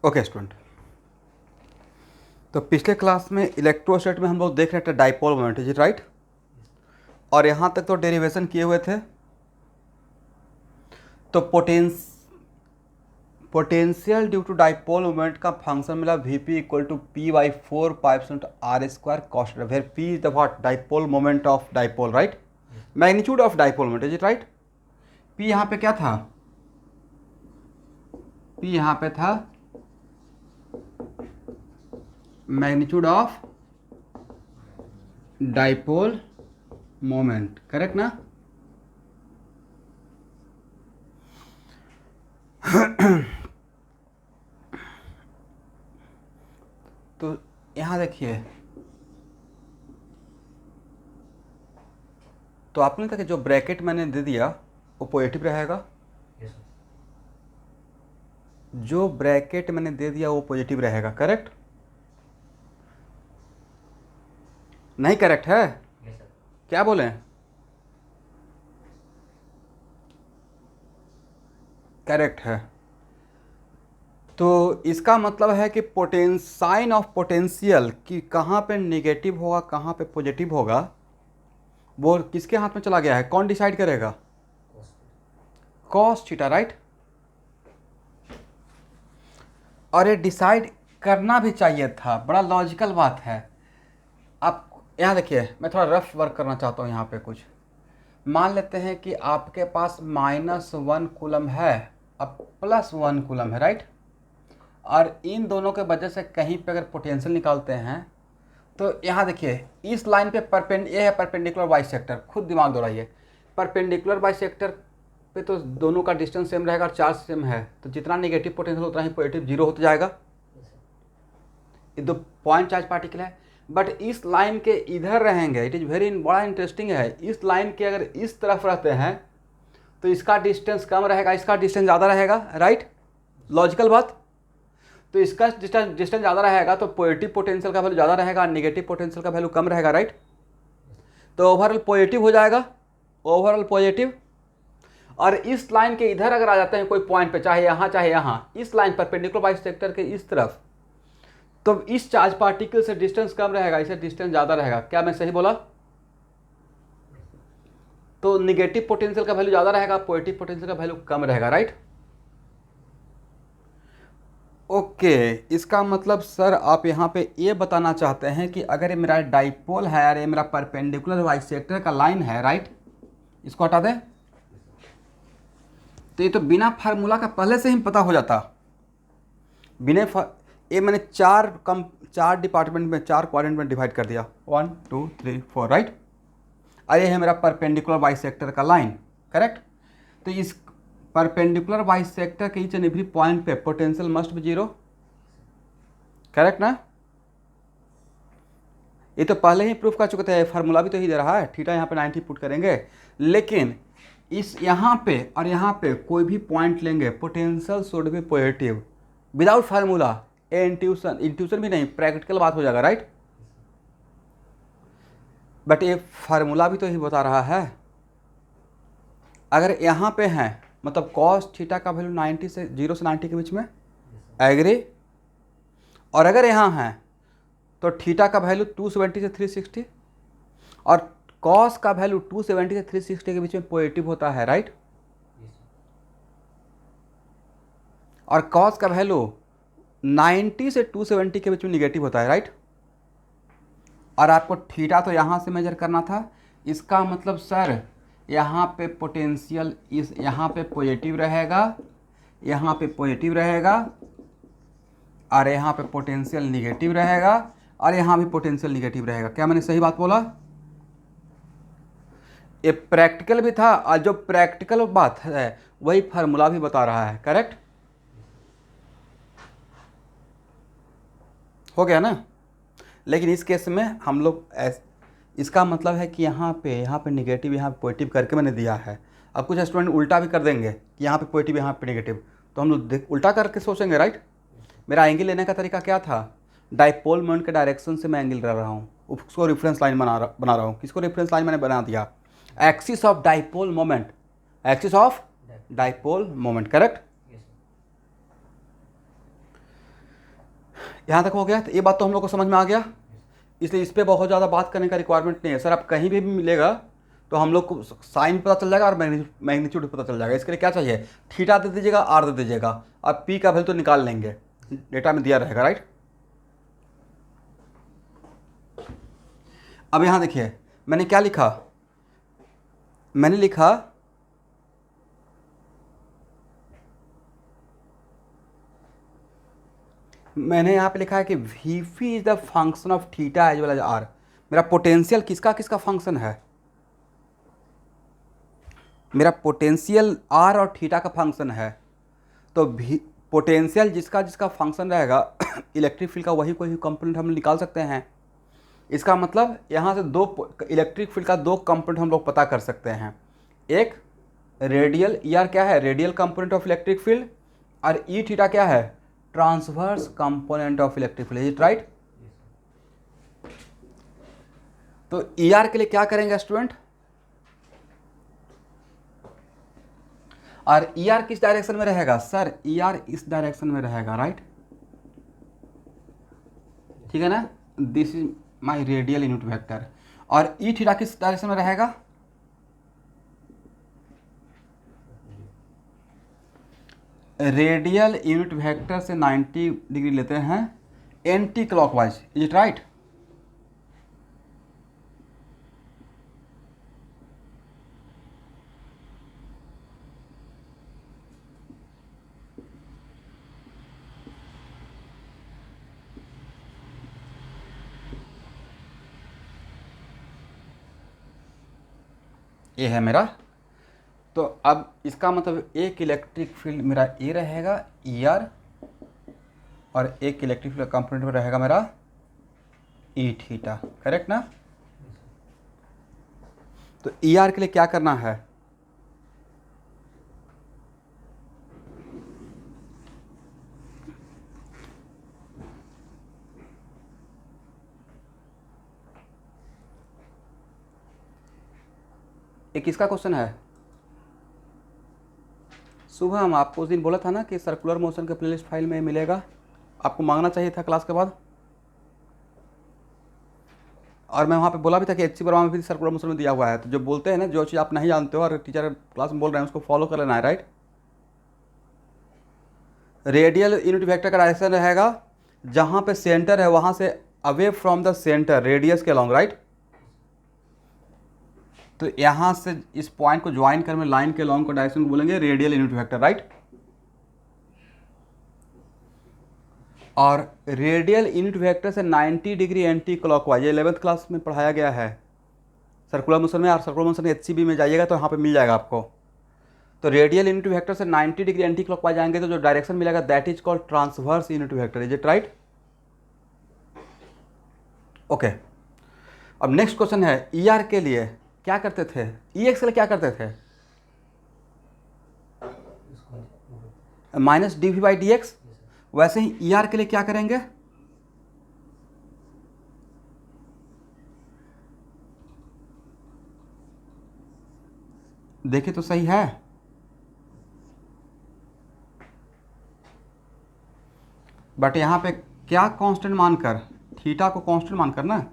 Okay student, तो पिछले class में इलेक्ट्रोस्टैट में हम लोग देख रहे थे dipole moment, is it right? और यहाँ तक तो डेरिवेशन किए हुए थे। तो potential due to dipole moment का फंक्शन मिला Vp equal to P/4 cos theta, where P is the what? Dipole moment of dipole, right? Magnitude of dipole moment, is it right? P यहाँ पे क्या था? P यहाँ पे था magnitude of dipole moment, correct ना? तो यहाँ देखिए, तो आपने देखा जो ब्रैकेट मैंने दे दिया वो पॉजिटिव रहेगा। जो ब्रैकेट मैंने दे दिया वो पॉजिटिव रहेगा, करेक्ट? नहीं करेक्ट है? क्या बोले? करेक्ट है। तो इसका मतलब है कि साइन ऑफ पोटेंशियल कि कहाँ पे नेगेटिव होगा कहाँ पे पॉजिटिव होगा वो किसके हाथ में चला गया है? कौन डिसाइड करेगा? Cos theta, right? और ये डिसाइड करना भी चाहिए था, बड़ा लॉजिकल बात है। आप यहाँ देखिए, मैं थोड़ा रफ वर्क करना चाहता हूँ यहाँ पे। कुछ मान लेते हैं कि आपके पास -1 कूलम है, अब +1 कूलम है, राइट? और इन दोनों के वजह से कहीं पे अगर पोटेंशियल निकालते हैं तो यहाँ देखिए, इस लाइन पे ये है परपेंडिकुलर बाइसेक्टर। खुद दिमाग दौड़ाइए, परपेंडिकुलर बाइसेक्टर पे तो दोनों का डिस्टेंस सेम रहेगा और चार्ज सेम है, तो जितना नेगेटिव पोटेंशियल उतना ही पॉजिटिव जीरो होता जाएगा। ये दो पॉइंट चार्ज पार्टिकल है, बट इस लाइन के इधर रहेंगे। इट इज़ वेरी बड़ा इंटरेस्टिंग है। इस लाइन के अगर इस तरफ रहते हैं तो इसका डिस्टेंस कम रहेगा, इसका डिस्टेंस ज़्यादा रहेगा, राइट? लॉजिकल बात। तो इसका डिस्टेंस ज़्यादा रहेगा तो पॉजिटिव पोटेंशियल का वैल्यू ज़्यादा रहेगा, नेगेटिव पोटेंशियल का वैल्यू कम रहेगा, राइट? तो ओवरऑल पॉजिटिव हो जाएगा, ओवरऑल पॉजिटिव। और इस लाइन के इधर अगर आ जाते हैं कोई पॉइंट पे, चाहे यहाँ, इस लाइन पर परपेंडिकुलर बाइसेक्टर के इस तरफ, तो इस चार्ज पार्टिकल से डिस्टेंस कम रहेगा, इसे डिस्टेंस ज़्यादा रहेगा। क्या मैं सही बोला? तो नेगेटिव पोटेंशियल का वैल्यू ज़्यादा रहेगा, पॉजिटिव पोटेंशियल का वैल्यू कम रहेगा, राइट? ओके, इसका मतलब सर आप यहाँ पे ये बताना चाहते हैं कि अगर ये मेरा डाइपोल है और ये मेरा परपेंडिकुलर बाइसेक्टर का लाइन है, राइट? इसको हटा दें तो ये तो बिना फार्मूला का पहले से ही पता हो जाता। ये मैंने चार डिपार्टमेंट में, 4 क्वाड्रेंट में डिवाइड कर दिया, 1 2 3 4, राइट? और ये है मेरा परपेंडिकुलर बाइसेक्टर का लाइन, करेक्ट? तो इस परपेंडिकुलर बाइसेक्टर के ईच एंड एवरी पॉइंट पे potential must be zero, correct ना? ये तो पहले ही प्रूफ कर चुके थे, फार्मूला भी तो ही दे रहा है। थीटा यहाँ पे 90 पुट करेंगे, लेकिन इस यहाँ पे और यहाँ पे कोई भी पॉइंट लेंगे, potential should be positive without formula. A intuition भी नहीं, प्रैक्टिकल बात हो जाएगा, राइट? बट ये फार्मूला भी तो ही बता रहा है। अगर यहाँ पे है मतलब कॉस थीटा का वैल्यू 0 से 90 के बीच में, एग्री? और अगर यहाँ है तो थीटा का वैल्यू 270 से 360 और कॉस का वैल्यू 270 से 360 के बीच में पॉजिटिव होता है, राइट? और कॉस का वैल्यू 90 से 270 के बीच में निगेटिव होता है, राइट? और आपको थीटा तो यहाँ से मेजर करना था। इसका मतलब सर यहाँ पे पोटेंशियल यहाँ पे पॉजिटिव रहेगा, यहाँ पे पॉजिटिव रहेगा, और यहाँ पे पोटेंशियल निगेटिव रहेगा, और यहाँ भी पोटेंशियल निगेटिव रहेगा। क्या मैंने सही बात बोला? ये प्रैक्टिकल भी था, और जो प्रैक्टिकल बात है वही फार्मूला भी बता रहा है, करेक्ट? हो गया ना? लेकिन इस केस में हम लोग इसका मतलब है कि यहाँ पे निगेटिव, यहाँ पे पॉजिटिव करके मैंने दिया है। अब कुछ स्टूडेंट उल्टा भी कर देंगे कि यहाँ पे पॉजिटिव यहाँ पे नेगेटिव, तो हम लोग उल्टा करके सोचेंगे, राइट? मेरा एंगल लेने का तरीका क्या था? डाइपोल मोमेंट के डायरेक्शन से मैं एंगल ले रहा हूँ, उसको रेफरेंस लाइन बना रहा हूँ। किसको रेफरेंस लाइन मैंने बना दिया? Axis of dipole moment, axis of dipole moment, correct? यहाँ तक हो गया। तो ये बात तो हम लोग को समझ में आ गया, इसलिए इस पर बहुत ज़्यादा बात करने का रिक्वायरमेंट नहीं है सर। आप कहीं भी मिलेगा तो हम लोग को साइन भी पता चल जाएगा और मैग्नीट्यूड भी पता चल जाएगा। इसके लिए क्या चाहिए, थीटा दे दीजिएगा, आर दे दीजिएगा, अब पी का वैल्यू तो निकाल लेंगे, डेटा में दिया रहेगा, राइट। अब यहाँ देखिए मैंने क्या लिखा, मैंने लिखा मैंने यहाँ पे लिखा है कि V P is the function of theta as well as R. मेरा पोटेंशियल किसका किसका फंक्शन है, मेरा पोटेंशियल आर और थीटा का फंक्शन है। तो भी पोटेंशियल जिसका जिसका फंक्शन रहेगा इलेक्ट्रिक फील्ड का वही कोई कंपोनेंट हम निकाल सकते हैं। इसका मतलब यहाँ से दो इलेक्ट्रिक फील्ड का दो कंपोनेंट हम लोग पता कर सकते हैं। एक रेडियल, ई आर क्या है, radial component of electric field, और ई थीटा क्या है, transverse component of electric field, is it right. तो ई आर के लिए क्या करेंगे स्टूडेंट, और ई आर किस डायरेक्शन में रहेगा सर, ई आर इस डायरेक्शन में रहेगा, राइट, ठीक है ना। This is my radial unit vector. और ई थीटा किस डायरेक्शन में रहेगा, रेडियल यूनिट वेक्टर से 90 डिग्री लेते हैं anti clockwise, is it right. ये है मेरा। तो अब इसका मतलब एक इलेक्ट्रिक फील्ड मेरा ए रहेगा ई आर, और एक इलेक्ट्रिक फील्ड कंपोनेंट में रहेगा मेरा ई थीटा, करेक्ट ना। तो ई आर के लिए क्या करना है, ये किसका क्वेश्चन है, सुबह हम आपको उस दिन बोला था ना कि सर्कुलर मोशन के प्लेलिस्ट फाइल में मिलेगा, आपको मांगना चाहिए था क्लास के बाद। और मैं वहाँ पे बोला भी था कि एच सी वर्मा में भी सर्कुलर मोशन में दिया हुआ है। तो जो बोलते हैं ना, जो चीज़ आप नहीं जानते हो और टीचर क्लास में बोल रहे हैं उसको फॉलो कर लेना है, राइट। रेडियल यूनिट वेक्टर का डायरेक्शन रहेगा जहाँ पे सेंटर है वहाँ से away from the centre radius के अलॉन्ग, राइट। तो यहाँ से इस पॉइंट को ज्वाइन कर में लाइन के अलॉन्ग को डायरेक्शन को बोलेंगे रेडियल यूनिट वेक्टर, राइट। और रेडियल यूनिट वेक्टर से 90 डिग्री एंटी क्लॉकवाइज, ये 11th क्लास में पढ़ाया गया है सर्कुलर मोशन में, और सर्कुलर मोशन एचसीबी में जाइएगा तो यहाँ पे मिल जाएगा आपको। तो रेडियल यूनिट वेक्टर से 90 डिग्री एंटी क्लॉकवाइज जाएंगे तो जो डायरेक्शन मिलेगा that is called transverse unit vector, is it right. Okay, अब नेक्स्ट क्वेश्चन है ई आर के लिए क्या करते थे, ई एक्स के लिए क्या करते थे, minus D V by D X. वैसे ही ई आर के लिए क्या करेंगे, देखिए तो सही है, बट यहाँ पे क्या कांस्टेंट मानकर, थीटा को कांस्टेंट मानकर ना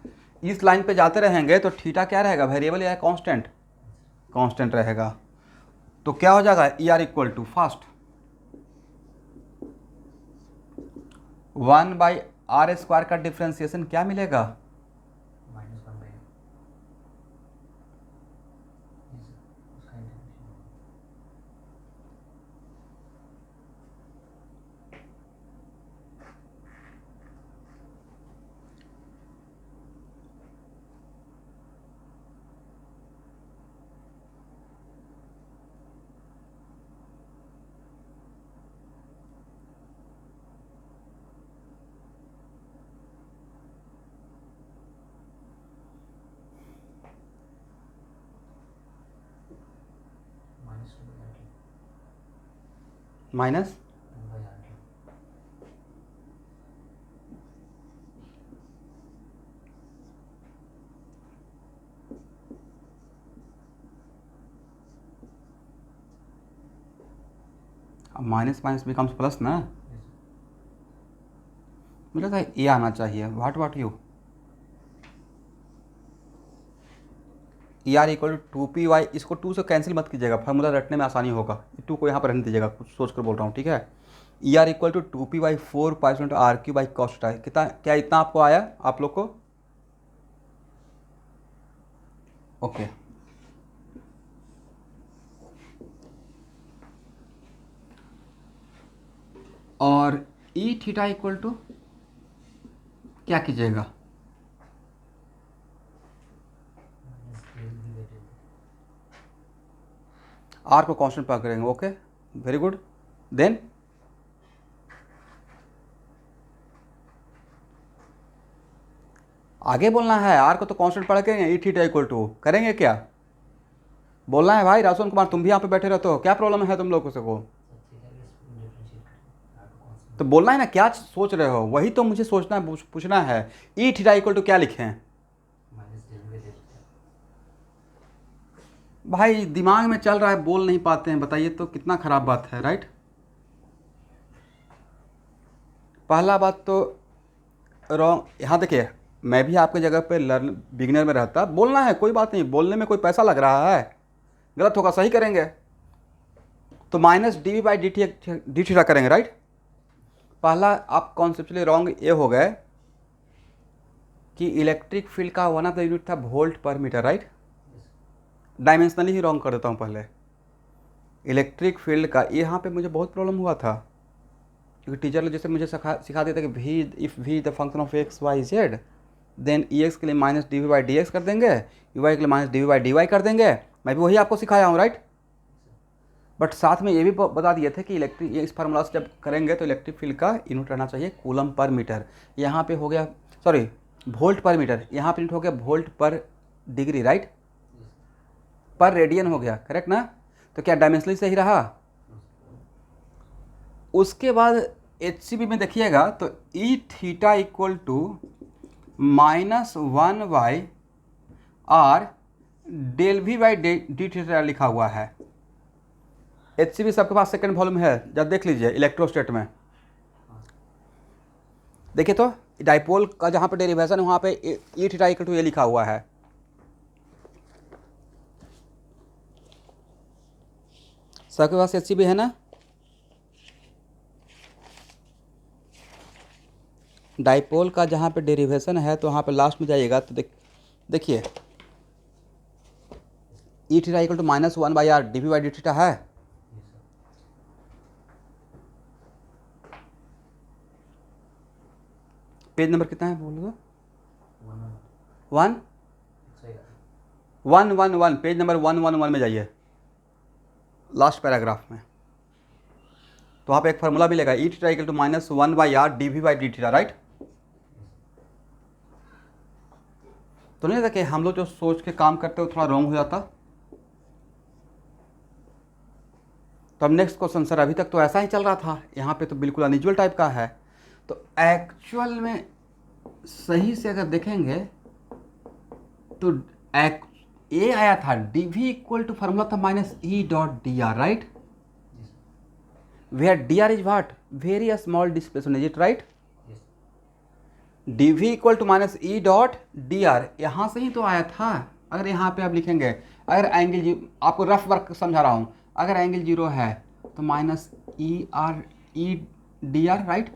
इस लाइन पे जाते रहेंगे तो थीटा क्या रहेगा, वेरिएबल या कांस्टेंट, कांस्टेंट रहेगा। तो क्या हो जाएगा, E R equal to fast 1/r² का डिफ्रेंसिएशन क्या मिलेगा, minus minus minus becomes plus ना, मुझे लगता है ये आना चाहिए। What you, E R equal to P Y, इसको टू से कैंसिल मत कीजिएगा, फार्मूला रटने में आसानी होगा। टू को यहाँ पर रहने दीजिएगा, कुछ सोच कर बोल रहा हूँ, ठीक है। E R equal to 2p/4 cos θ, कितना, क्या इतना आपको आया आप लोग को? ओके और ई थीटा इक्वल टू क्या कीजिएगा? आर को कांस्टेंट पा करेंगे। Okay very good. देन आगे बोलना है, आर को तो कांस्टेंट पढ़ के ई थीटा इक्वल टू करेंगे क्या? बोलना है भाई। राजन कुमार तुम भी यहाँ पे बैठे रहते हो, क्या प्रॉब्लम है तुम लोगों को? तो बोलना है ना, क्या सोच रहे हो, वही तो मुझे सोचना है, पूछना है। ई थीटा इक्वल टू क्या लिखें भाई? दिमाग में चल रहा है, बोल नहीं पाते हैं, बताइए तो कितना खराब बात है, राइट। पहला बात तो रॉन्ग। यहाँ देखिए, मैं भी आपके जगह पे बिगिनर में रहता, बोलना है, कोई बात नहीं, बोलने में कोई पैसा लग रहा है? गलत होगा, सही करेंगे। तो minus D V by D theta करेंगे, राइट। पहला आप कॉन्सेप्चुअली रॉन्ग ये हो गए कि इलेक्ट्रिक फील्ड का वन ऑफ द यूनिट था volt per metre, right. Dimensionally ही रॉन्ग कर देता हूँ पहले। इलेक्ट्रिक फील्ड का यहाँ पे मुझे बहुत प्रॉब्लम हुआ था, क्योंकि टीचर ने जैसे मुझे सिखा दिया था कि V if V the function of X Y Z, then E X के लिए minus D V by D X कर देंगे, यू वाई के लिए minus D V by D Y कर देंगे। मैं भी वही आपको सिखाया हूँ, राइट। बट साथ में ये भी बता दिए थे कि इलेक्ट्रिक, इस फार्मूला से जब करेंगे तो इलेक्ट्रिक फील्ड का यूनिट रहना चाहिए कूलम पर मीटर। यहाँ पे हो गया, सॉरी, वोल्ट पर मीटर, यहाँ पे यूनिट हो गया वोल्ट पर डिग्री, राइट। पर रेडियन हो गया, करेक्ट ना। तो क्या डायमेंशनली सही रहा? उसके बाद HCB में देखिएगा तो E theta equal to -1/r del V by D theta लिखा हुआ है। HCB सबके पास सेकंड वॉल्यूम है, जब देख लीजिए इलेक्ट्रोस्टेट में। देखिए तो डाइपोल का जहाँ पे डेरिवेशन है वहाँ पे ई थीटा इक्वल टू ये लिखा हुआ है। सबके पास HCB है ना। डाइपोल का जहाँ पे डेरिवेशन है तो वहाँ पे लास्ट में जाइएगा तो देखिए E theta equal to -1/r D V by D theta है। पेज नंबर कितना है बोल दो? 111, पेज नंबर 111 में जाइए, लास्ट पैराग्राफ में। तो वहाँ पे एक फार्मूला भी लेगा, E theta equal to -1/r D V by D theta, right. तो नहीं था कि हम लोग जो सोच के काम करते हो थोड़ा रॉन्ग हो जाता। तो अब नेक्स्ट क्वेश्चन सर, अभी तक तो ऐसा ही चल रहा था, यहाँ पे तो बिल्कुल अनयूजुअल टाइप का है। तो एक्चुअल में सही से अगर देखेंगे तो ये आया था D V equal to formula था -E.dr, right. Where dr is what? Very small displacement, is it right? D V equal to -E.dr यहाँ से ही तो आया था। अगर यहाँ पे आप लिखेंगे, अगर एंगल, आपको रफ वर्क समझा रहा हूँ, अगर एंगल 0 है तो -E.dr, राइट।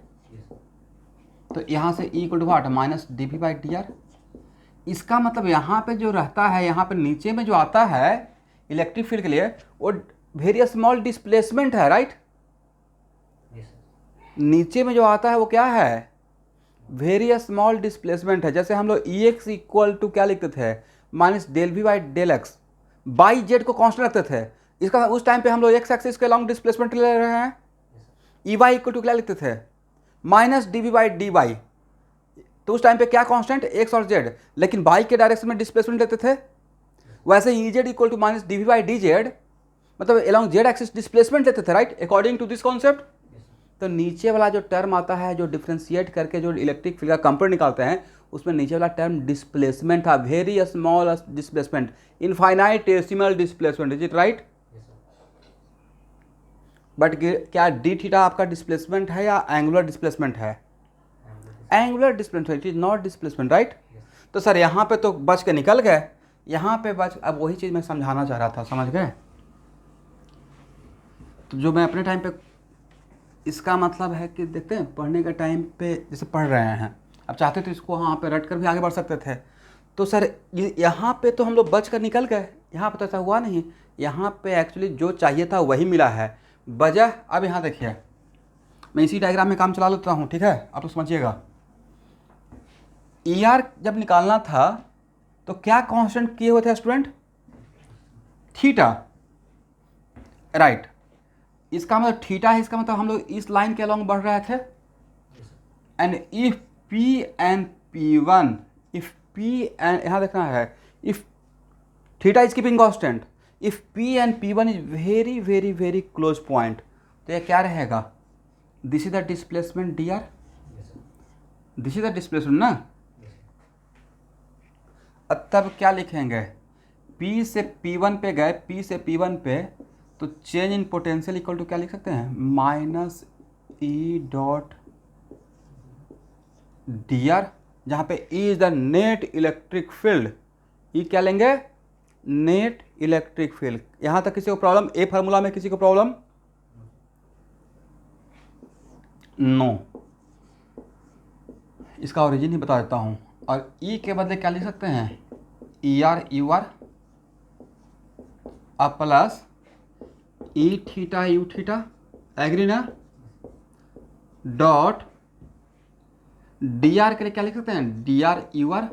तो यहाँ से E equal to what? -dv/dr। इसका मतलब यहाँ पे जो रहता है, यहाँ पे नीचे में जो आता है इलेक्ट्रिक फील्ड के लिए, वो वेरी स्मॉल डिस्प्लेसमेंट है, राइट। नीचे में जो आता है वो क्या है? वेरी स्मॉल डिस्प्लेसमेंट है। जैसे हम लोग ई एक्स इक्वल टू क्या लिखते थे? -del_v/del_x, बाई जेड को कांस्टेंट रखते थे। इसका उस टाइम पे हम लोग एक्स एक्सिस के लॉन्ग डिस्प्लेसमेंट ले रहे हैं। ई वाई इक्वल टू क्या लिखते थे? -dv/dy। तो उस टाइम पे क्या कांस्टेंट? एक्स और जेड, लेकिन बाई के डायरेक्शन में डिस्प्लेसमेंट लेते थे। वैसे ही E Z equal to -dv/dz, मतलब अलॉन्ग जेड एक्सिस डिस्प्लेसमेंट लेते थे, right, according to this concept. तो नीचे वाला जो टर्म आता है, जो डिफ्रेंशिएट करके जो इलेक्ट्रिक फील्ड का कंपोनेंट निकालते हैं, उसमें नीचे वाला टर्म डिस्प्लेसमेंट था, very small displacement, infinitesimal displacement, is it right? But क्या डी थीटा आपका डिस्प्लेसमेंट है या एंगुलर डिस्प्लेसमेंट है? Angular displacement, it is not displacement, right. तो सर यहाँ पे तो बच के निकल गए, यहाँ पे बच, अब वही चीज़ मैं समझाना चाह रहा था, समझ गए। तो जो मैं अपने टाइम पे, इसका मतलब है कि देखते हैं पढ़ने के टाइम पे जैसे पढ़ रहे हैं, अब चाहते तो इसको वहाँ पे रट कर भी आगे बढ़ सकते थे। तो सर यहाँ पे तो हम लोग बच कर निकल गए, यहाँ पे तो ऐसा हुआ नहीं, यहाँ पे एक्चुअली जो चाहिए था वही मिला है, वजह। अब यहाँ देखिए, मैं इसी डायग्राम में काम चला लेता हूँ, ठीक है, आप लोग समझिएगा। ER जब निकालना था तो क्या कांस्टेंट किए हुए थे स्टूडेंट? Theta, right. इसका मतलब थीटा है, इसका मतलब हम लोग इस लाइन के अलॉन्ग बढ़ रहे थे। And if P and P1, if P and, यहाँ देखना है, if theta is keeping constant, if P and P1 is very very very close point, तो ये क्या रहेगा? This is the displacement dr, this is the displacement ना। अब तब क्या लिखेंगे? P से P1 पे गए, P से P1 पे, तो change in potential equal to क्या लिख सकते हैं? माइनस E डॉट dr, जहाँ पे E is the net electric field. E क्या लेंगे? Net electric field. यहाँ तक किसी को प्रॉब्लम? ए फार्मूला में किसी को प्रॉब्लम? नो। इसका ओरिजिन ही बता देता हूँ। और E के बदले क्या लिख सकते हैं? ER UR अब plus E theta U theta, agree ना, डॉट dr के लिए क्या लिख सकते हैं? dr UR।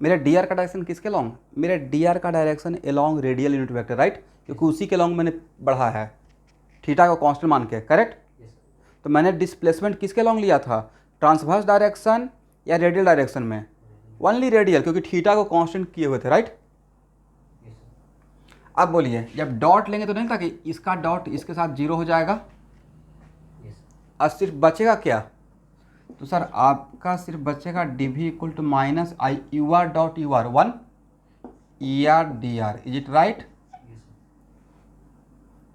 मेरे dr का डायरेक्शन किसके लॉन्ग? मेरे dr का direction along radial unit vector, right, क्योंकि उसी के लॉन्ग मैंने बढ़ा है, थीटा को कांस्टेंट मान के, करेक्ट। तो मैंने डिस्प्लेसमेंट किसके लॉन्ग लिया था? ट्रांसवर्स डायरेक्शन या रेडियल डायरेक्शन में? ओनली रेडियल, क्योंकि थीटा को कांस्टेंट किए हुए थे, राइट। अब बोलिए, जब डॉट लेंगे तो नहीं था कि इसका डॉट इसके साथ जीरो हो जाएगा, और सिर्फ बचेगा क्या? तो सर आपका सिर्फ बचेगा dv equal to minus I U R dot U R 1 ER dr, is it right?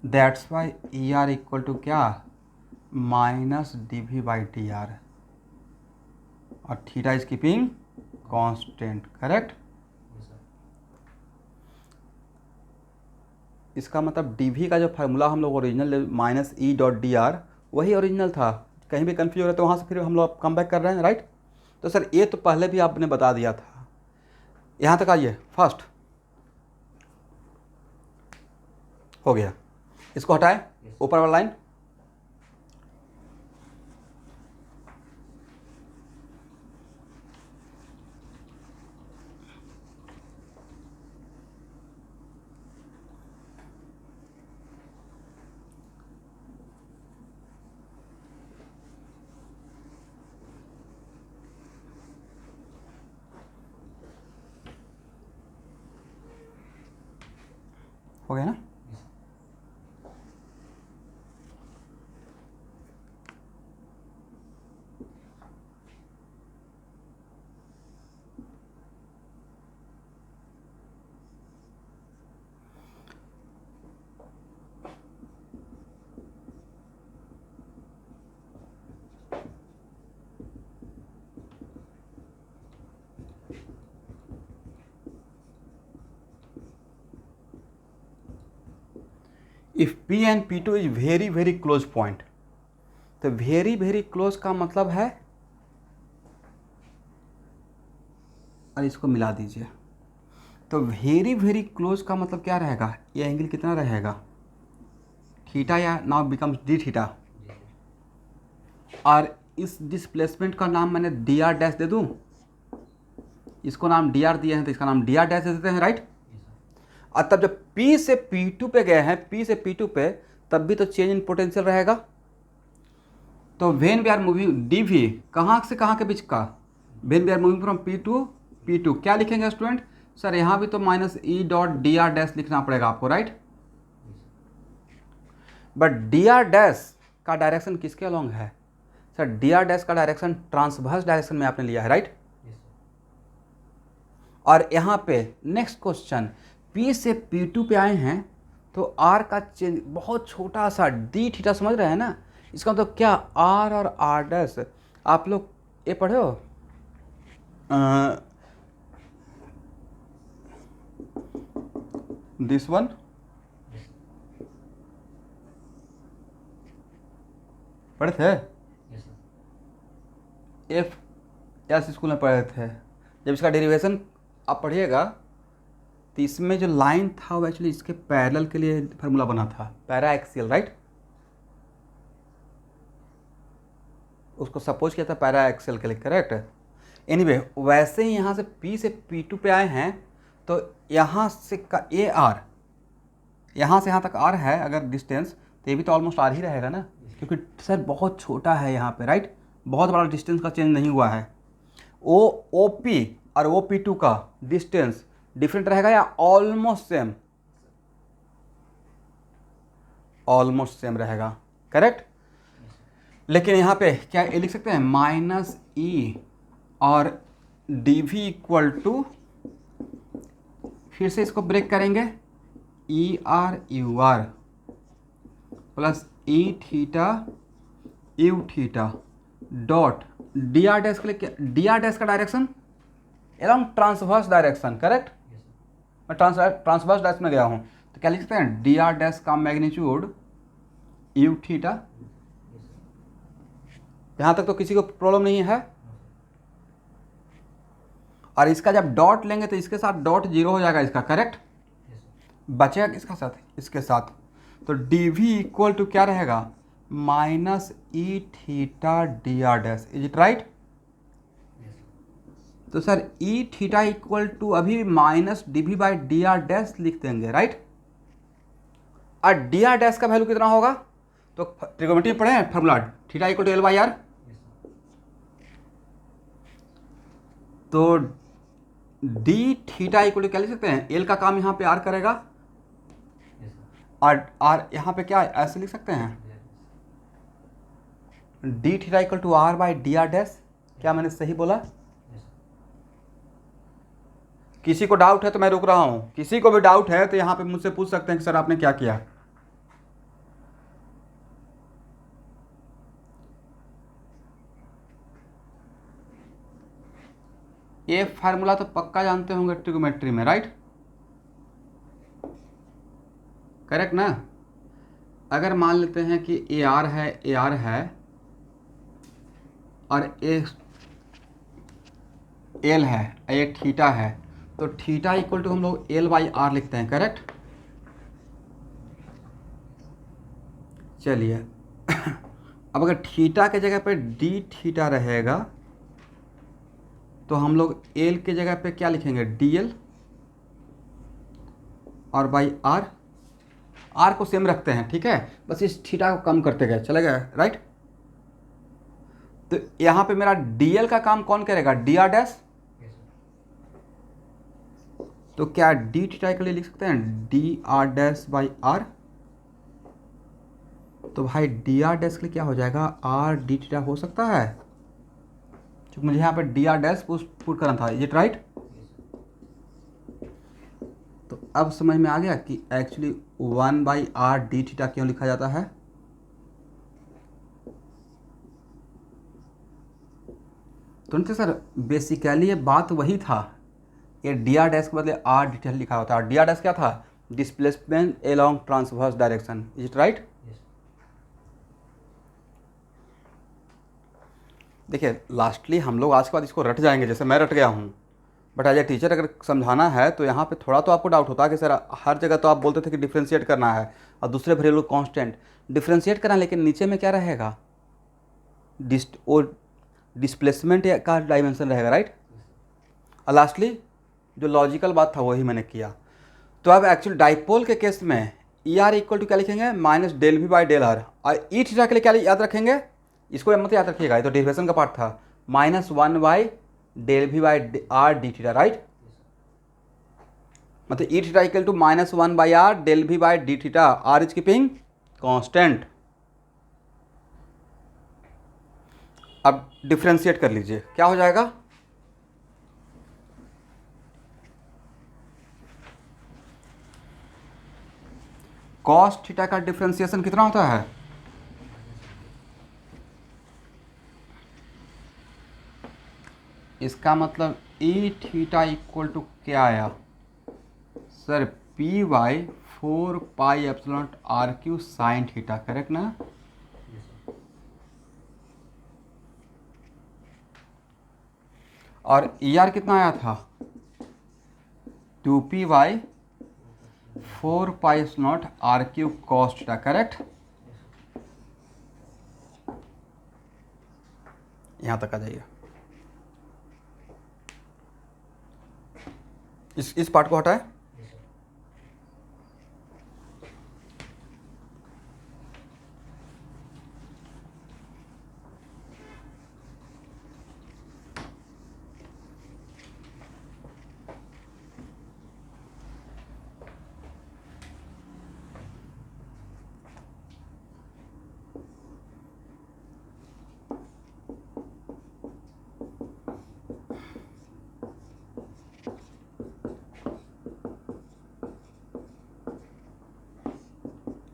That's why ER equal to क्या? माइनस dv बाई dr, और theta is keeping constant, correct. इसका मतलब dv का जो formula हम लोग original minus E dot dr वही original था, कहीं भी कंफ्यूज हो रहा है तो वहाँ से फिर हम लोग कम बैक कर रहे हैं, राइट। तो सर ये तो पहले भी आपने बता दिया था। यहाँ तक आइए, फर्स्ट हो गया, इसको हटाए, ऊपर वाला लाइन, हो गया ना। If P and P2 is very very close point, तो वेरी वेरी क्लोज का मतलब है, और इसको मिला दीजिए, तो वेरी वेरी क्लोज का मतलब क्या रहेगा? ये एंगल कितना रहेगा? थीटा, या नाउ बिकम्स डी थीटा। और इस डिस्प्लेसमेंट का नाम मैंने dr डैश दे दूं, इसको नाम dr दिए हैं तो इसका नाम dr डैश दे देते हैं, राइट। और तब जब P से P2 पे गए हैं, P से P2 पे, तब भी तो चेंज इन पोटेंशियल रहेगा। तो when we are moving dv कहाँ से कहाँ के बीच का? When we are moving from P to P2, क्या लिखेंगे स्टूडेंट? सर यहाँ भी तो minus E dot dr dash लिखना पड़ेगा आपको, राइट। बट dr डैश का डायरेक्शन किसके अलॉन्ग है? सर dr डैश का डायरेक्शन ट्रांसवर्स डायरेक्शन में आपने लिया है, राइट। और यहाँ पे नेक्स्ट क्वेश्चन, P से P2 पे आए हैं तो R का चेंज बहुत छोटा सा d थीटा, समझ रहे हैं ना, इसका मतलब क्या, आर और आर डैश, आप लोग ये पढ़े हो दिस वन, पढ़े थे? एफ एस स्कूल में पढ़े थे। जब इसका डेरिवेशन आप पढ़िएगा तो इसमें जो लाइन था वो एक्चुअली इसके पैरेलल के लिए फार्मूला बना था, पैरा एक्सियल, राइट? उसको सपोज किया था पैरा एक्सियल के लिए, करेक्ट? एनीवे, वैसे ही यहाँ से P से P2 पे आए हैं तो यहाँ से का ए आर, यहाँ से यहाँ तक आर है अगर डिस्टेंस, तो ये भी तो ऑलमोस्ट आर ही रहेगा ना, क्योंकि सर बहुत छोटा है यहाँ पे, राइट? बहुत बड़ा डिस्टेंस का चेंज नहीं हुआ है। ओ पी और ओ पी टू का डिस्टेंस डिफरेंट रहेगा या ऑलमोस्ट सेम? ऑलमोस्ट सेम रहेगा, करेक्ट? लेकिन यहाँ पे क्या ये लिख सकते हैं माइनस ई और डी वी इक्वल टू, फिर से इसको ब्रेक करेंगे, E R U R plus E theta U theta dot D R dash के लिए क्या, डी आर डैश का direction along transverse direction, correct? मैं ट्रांसवर्स डैश में गया हूँ तो क्या लिख सकते हैं डी आर डैश का मैग्नीट्यूड यू थीटा। यहाँ तक तो किसी को प्रॉब्लम नहीं है। और इसका जब डॉट लेंगे तो इसके साथ डॉट जीरो हो जाएगा इसका, करेक्ट? बचेगा किसका साथ, इसके साथ। तो डी वी इक्वल टू क्या रहेगा minus E theta D R dash, is it right? तो sir E theta equal to अभी minus D V by D R dash लिख देंगे, राइट? और डी आर डैश का वैल्यू कितना होगा, तो ट्रिगोनोमेट्री पढ़े हैं formula, theta equal to L by R. तो डी थीटा इक्वल टू क्या लिख सकते हैं, एल का काम यहाँ पे आर करेगा और आर यहाँ पे क्या ऐसे लिख सकते हैं D theta equal to R by D R dash. क्या मैंने सही बोला? किसी को डाउट है तो मैं रुक रहा हूँ, किसी को भी डाउट है तो यहाँ पे मुझसे पूछ सकते हैं कि सर आपने क्या किया। ये फार्मूला तो पक्का जानते होंगे ट्रिगोनोमेट्री में, राइट? करेक्ट ना? अगर मान लेते हैं कि ए आर है और ए एल है, ए थीटा है, तो थीटा इक्वल टू हम लोग एल बाई आर लिखते हैं, करेक्ट? चलिए अब अगर थीटा के जगह पे डी थीटा रहेगा तो हम लोग एल के जगह पे क्या लिखेंगे डी एल और बाई आर, आर को सेम रखते हैं, ठीक है? बस इस थीटा को कम करते गए, चलेगा, राइट? तो यहाँ पे मेरा डीएल का काम कौन करेगा, डी आर डैश। तो क्या डी थीटा के लिए लिख सकते हैं D R dash by R. तो भाई डी आर डैश के लिए क्या हो जाएगा आर डी थीटा हो सकता है, क्योंकि मुझे यहाँ पे डी आर डैश पुट करना था, इज इट राइट? तो अब समझ में आ गया कि actually 1 by R D theta क्यों लिखा जाता है। तो नहीं सर, बेसिकली ये बात वही था, ये डी आर डैश के बदले आर डी थीटा लिखा होता है। डी आर डैश क्या था, displacement along transverse direction, is it right? देखिए लास्टली हम लोग आज के बाद इसको रट जाएंगे, जैसे मैं रट गया हूँ, बट एज ए टीचर अगर समझाना है तो यहाँ पे थोड़ा तो आपको डाउट होता है कि सर हर जगह तो आप बोलते थे कि डिफ्रेंशिएट करना है और दूसरे वेरिएबल कांस्टेंट डिफ्रेंशिएट करना है, लेकिन नीचे में क्या रहेगा डिस्प्लेसमेंट का डायमेंशन रहेगा, राइट? और लास्टली जो लॉजिकल बात था वही मैंने किया। तो अब एक्चुअली डाइपोल के केस में ई आर इक्वल टू क्या लिखेंगे minus del V by del R, और ई थीटा के लिए क्या याद रखेंगे, इसको मत याद रखिएगा, ये तो डेरिवेशन का पार्ट था, minus 1 by del V by R D theta, right? मतलब E theta equal to minus 1 by R del V by D theta, R is keeping constant. अब डिफ्रेंशिएट कर लीजिए, क्या हो जाएगा, कॉस थीटा का डिफ्रेंशिएशन कितना होता है इसका मतलब ई थीटा इक्वल टू क्या आया sir, P by 4πε/r³ sine theta, correct ना। और ई आर कितना आया था, 2p/4πε/r³ cos थीटा, करेक्ट। यहाँ तक आ जाइए, इस पार्ट को हटाए।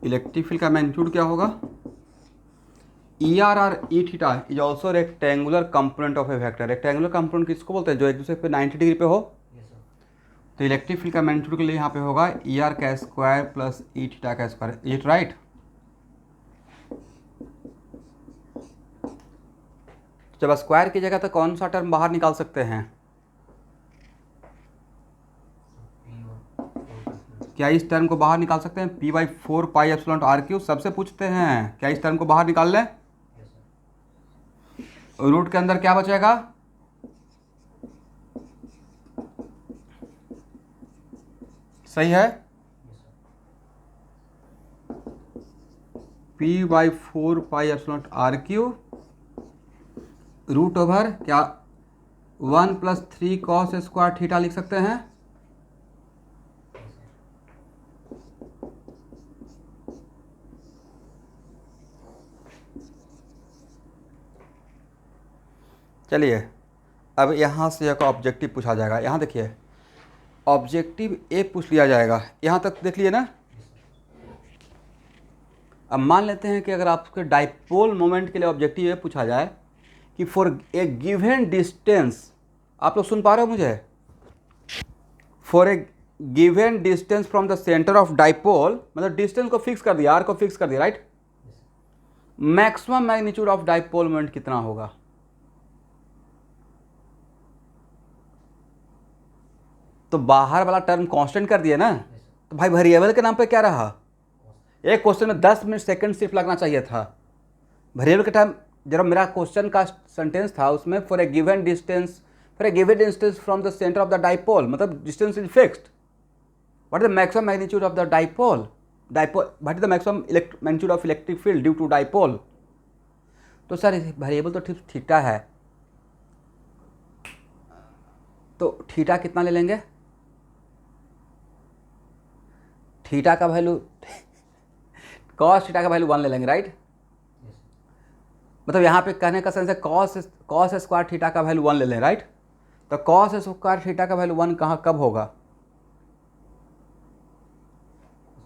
इलेक्ट्रिक फील्ड का मैग्नीट्यूड क्या होगा, E R R E theta is also rectangular component of A vector. Rectangular component किसको बोलते हैं, जो एक दूसरे पे 90 डिग्री पे हो। तो इलेक्ट्रिक फील्ड का मैग्नीट्यूड के लिए यहाँ पे होगा ई आर का स्क्वायर प्लस ई थीटा का स्क्वायर, इज इट राइट। जब स्क्वायर की जगह तो कौन सा टर्म बाहर निकाल सकते हैं, क्या इस टर्म को बाहर निकाल सकते हैं, p/4πε/r³। सबसे पूछते हैं क्या इस टर्म को बाहर निकाल लें। रूट के अंदर क्या बचेगा, सही है, p/4πε/r³ रूट ओवर क्या 1 + 3 cos स्क्वायर थीटा लिख सकते हैं। चलिए अब यहाँ से एक ऑब्जेक्टिव पूछा जाएगा। यहाँ देखिए ऑब्जेक्टिव ए पूछ लिया जाएगा, यहाँ तक देख लिए ना। अब मान लेते हैं कि अगर आपके डाइपोल मोमेंट के लिए ऑब्जेक्टिव ए पूछा जाए कि फॉर ए गिवन डिस्टेंस, आप लोग सुन पा रहे हो मुझे, for a given distance from the centre of dipole, मतलब डिस्टेंस को फिक्स कर दिया, आर को फिक्स कर दिया, right. Maximum magnitude of dipole moment कितना होगा, तो बाहर वाला टर्म कांस्टेंट कर दिया ना, तो भाई वेरिएबल के नाम पे क्या रहा, एक क्वेश्चन में 10 मिनट सेकंड सिर्फ लगना चाहिए था। वेरिएबल के टाइम जरा मेरा क्वेश्चन का सेंटेंस था उसमें for a given distance from the centre of the dipole, मतलब distance is fixed, what is the maximum magnitude of the dipole, what is the maximum magnitude of electric field due to dipole. तो sir variable तो theta है, तो theta कितना ले लेंगे, theta का value cos theta का वैल्यू 1 ले लेंगे, राइट। मतलब यहाँ पे कहने का सेंस है कॉस स्क्वायर थीटा का वैल्यू 1 ले लें, राइट। तो कॉस स्क्वायर थीटा का वैल्यू 1 कहाँ कब होगा,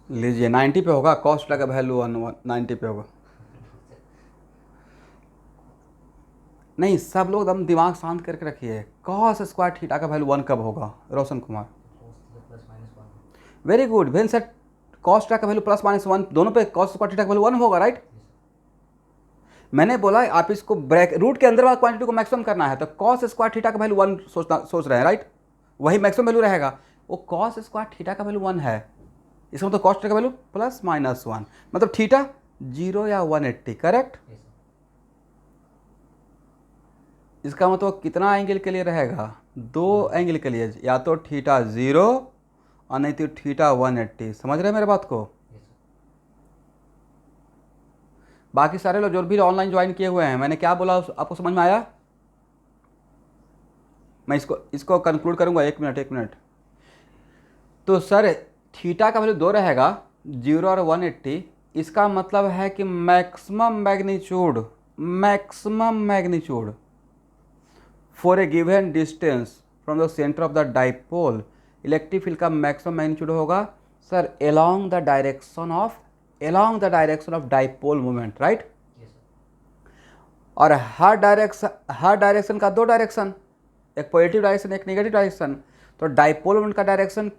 लीजिए 90 पे होगा, कॉस थीटा का वैल्यू 90 पे होगा। नहीं, सब लोग एकदम दिमाग शांत करके रखिए, कॉस स्क्वायर थीटा का वैल्यू 1 कब होगा, Roshan Kumar, very good. When sir cos theta का वैल्यू +-1 दोनों पे कॉस स्क्वायर थीटा का वैल्यू 1 होगा, राइट। मैंने बोला आप इसको ब्रैक रूट के अंदर वाला क्वांटिटी को मैक्सिमम करना है, तो कॉस स्क्वायर थीटा का वैल्यू 1 सोच रहे हैं, राइट, वही मैक्सिमम वैल्यू रहेगा। वो कॉस स्क्वायर थीटा का वैल्यू 1 है, इसका मतलब कॉस थीटा का वैल्यू +-1, मतलब थीटा 0 या 180, करेक्ट। इसका मतलब कितना एंगल के लिए रहेगा, 2 एंगल के लिए, या तो थीटा 0 और नहीं तो थीटा 180। समझ रहे हैं मेरे बात को। बाकी सारे लोग जो भी ऑनलाइन ज्वाइन किए हुए हैं, मैंने क्या बोला आपको समझ में आया। मैं इसको कंक्लूड करूंगा, एक मिनट। तो सर थीटा का वैल्यू 2 रहेगा, 0 और 180। इसका मतलब है कि maximum magnitude for a given distance from the centre of the dipole, electric field का मैक्सिमम मैग्नीट्यूड होगा sir along the direction of dipole moment, right. और हर डायरेक्शन का 2 डायरेक्शन, एक पॉजिटिव डायरेक्शन एक नेगेटिव डायरेक्शन, तो डाइपोल मोमेंट का direction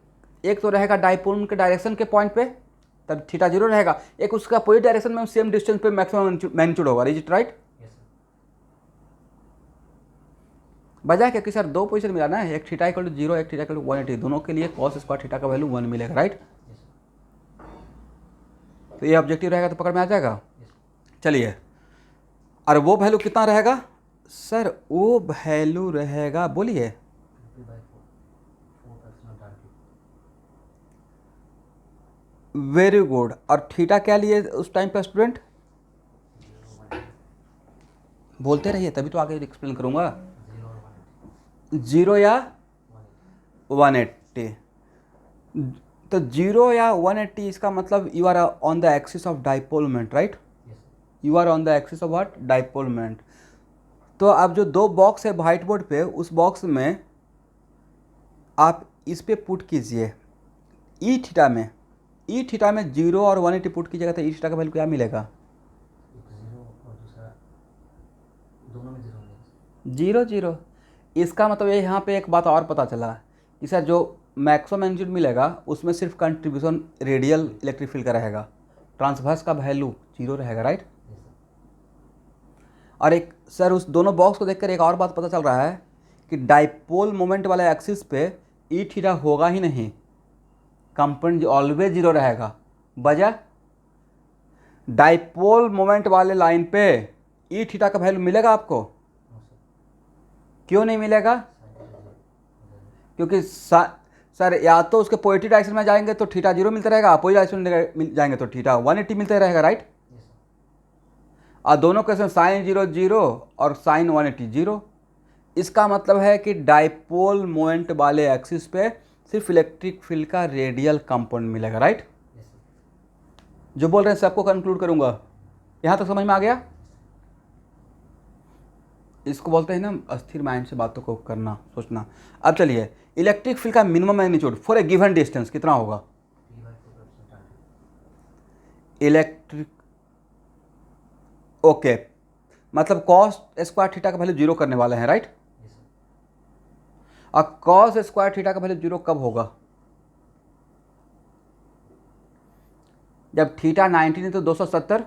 एक तो रहेगा डाइपोल मोमेंट के डायरेक्शन के पॉइंट पे, तब थीटा जीरो रहेगा, एक उसका अपोजिट डायरेक्शन में सेम डिस्टेंस पे मैक्सिमम मैग्नीट्यूड होगा। Is it right? बजाय क्या कि सर दो पोजीशन मिला ना, एक थीटा इक्वल टू 0 एक थीटा इक्वल टू 180, दोनों के लिए कॉस स्क्वायर थीटा का वैल्यू 1 मिलेगा। राइट? तो ये ऑब्जेक्टिव रहेगा तो पकड़ में आ जाएगा। चलिए, और वो वैल्यू कितना रहेगा सर? वो वैल्यू रहेगा, बोलिए, वेरी गुड। और थीटा क्या लिए उस टाइम पे स्टूडेंट? बोलते रहिए तभी तो आगे एक्सप्लेन करूंगा। 0 या 180, तो 0 या 180 इसका मतलब you are on the axis of dipole moment. Right? You are on the axis of what? Dipole moment. तो अब जो दो बॉक्स है व्हाइट बोर्ड पे, उस बॉक्स में आप इस पे पुट कीजिए ई थीटा में, ई थीटा में 0 और 180 पुट कीजिएगा तो ई थीटा का वैल्यू क्या मिलेगा? 0 0। इसका मतलब ये यहाँ पे एक बात और पता चला कि सर जो मैक्सिमम मैग्नीट्यूड मिलेगा उसमें सिर्फ कंट्रीब्यूशन रेडियल इलेक्ट्रिक फील्ड का रहेगा, ट्रांसवर्स का वैल्यू 0 रहेगा। राइट? और एक सर उस दोनों बॉक्स को देखकर एक और बात पता चल रहा है कि डाइपोल मोमेंट वाले एक्सिस पे ई थीटा होगा ही नहीं, कंपोनेंट ऑलवेज 0 रहेगा। वजह, डाइपोल मोमेंट वाले लाइन पे ई थीटा का वैल्यू मिलेगा आपको? क्यों नहीं मिलेगा? क्योंकि सर या तो उसके पॉजिटिव डायरेक्शन में जाएंगे तो थीटा 0 मिलता रहेगा, अपोजिट डायरेक्शन में जाएंगे तो थीटा 180 मिलता रहेगा। राइट? और दोनों केस साइन 0 0 और साइन 180 0। इसका मतलब है कि डाइपोल मोमेंट वाले एक्सिस पे सिर्फ इलेक्ट्रिक फील्ड का रेडियल कंपोनेंट मिलेगा। राइट? जो बोल रहे हैं सबको कंक्लूड करूंगा, यहां तक समझ में आ गया? इसको बोलते हैं ना अस्थिर माइंड से बातों को करना, सोचना। अब चलिए, इलेक्ट्रिक फील्ड का minimum magnitude for a given distance कितना होगा? इलेक्ट्रिक, ओके, मतलब कॉस स्क्वायर थीटा का वैल्यू 0 करने वाले हैं। राइट? और कॉस स्क्वायर थीटा का वैल्यू 0 कब होगा? जब थीटा 90 नहीं तो 270,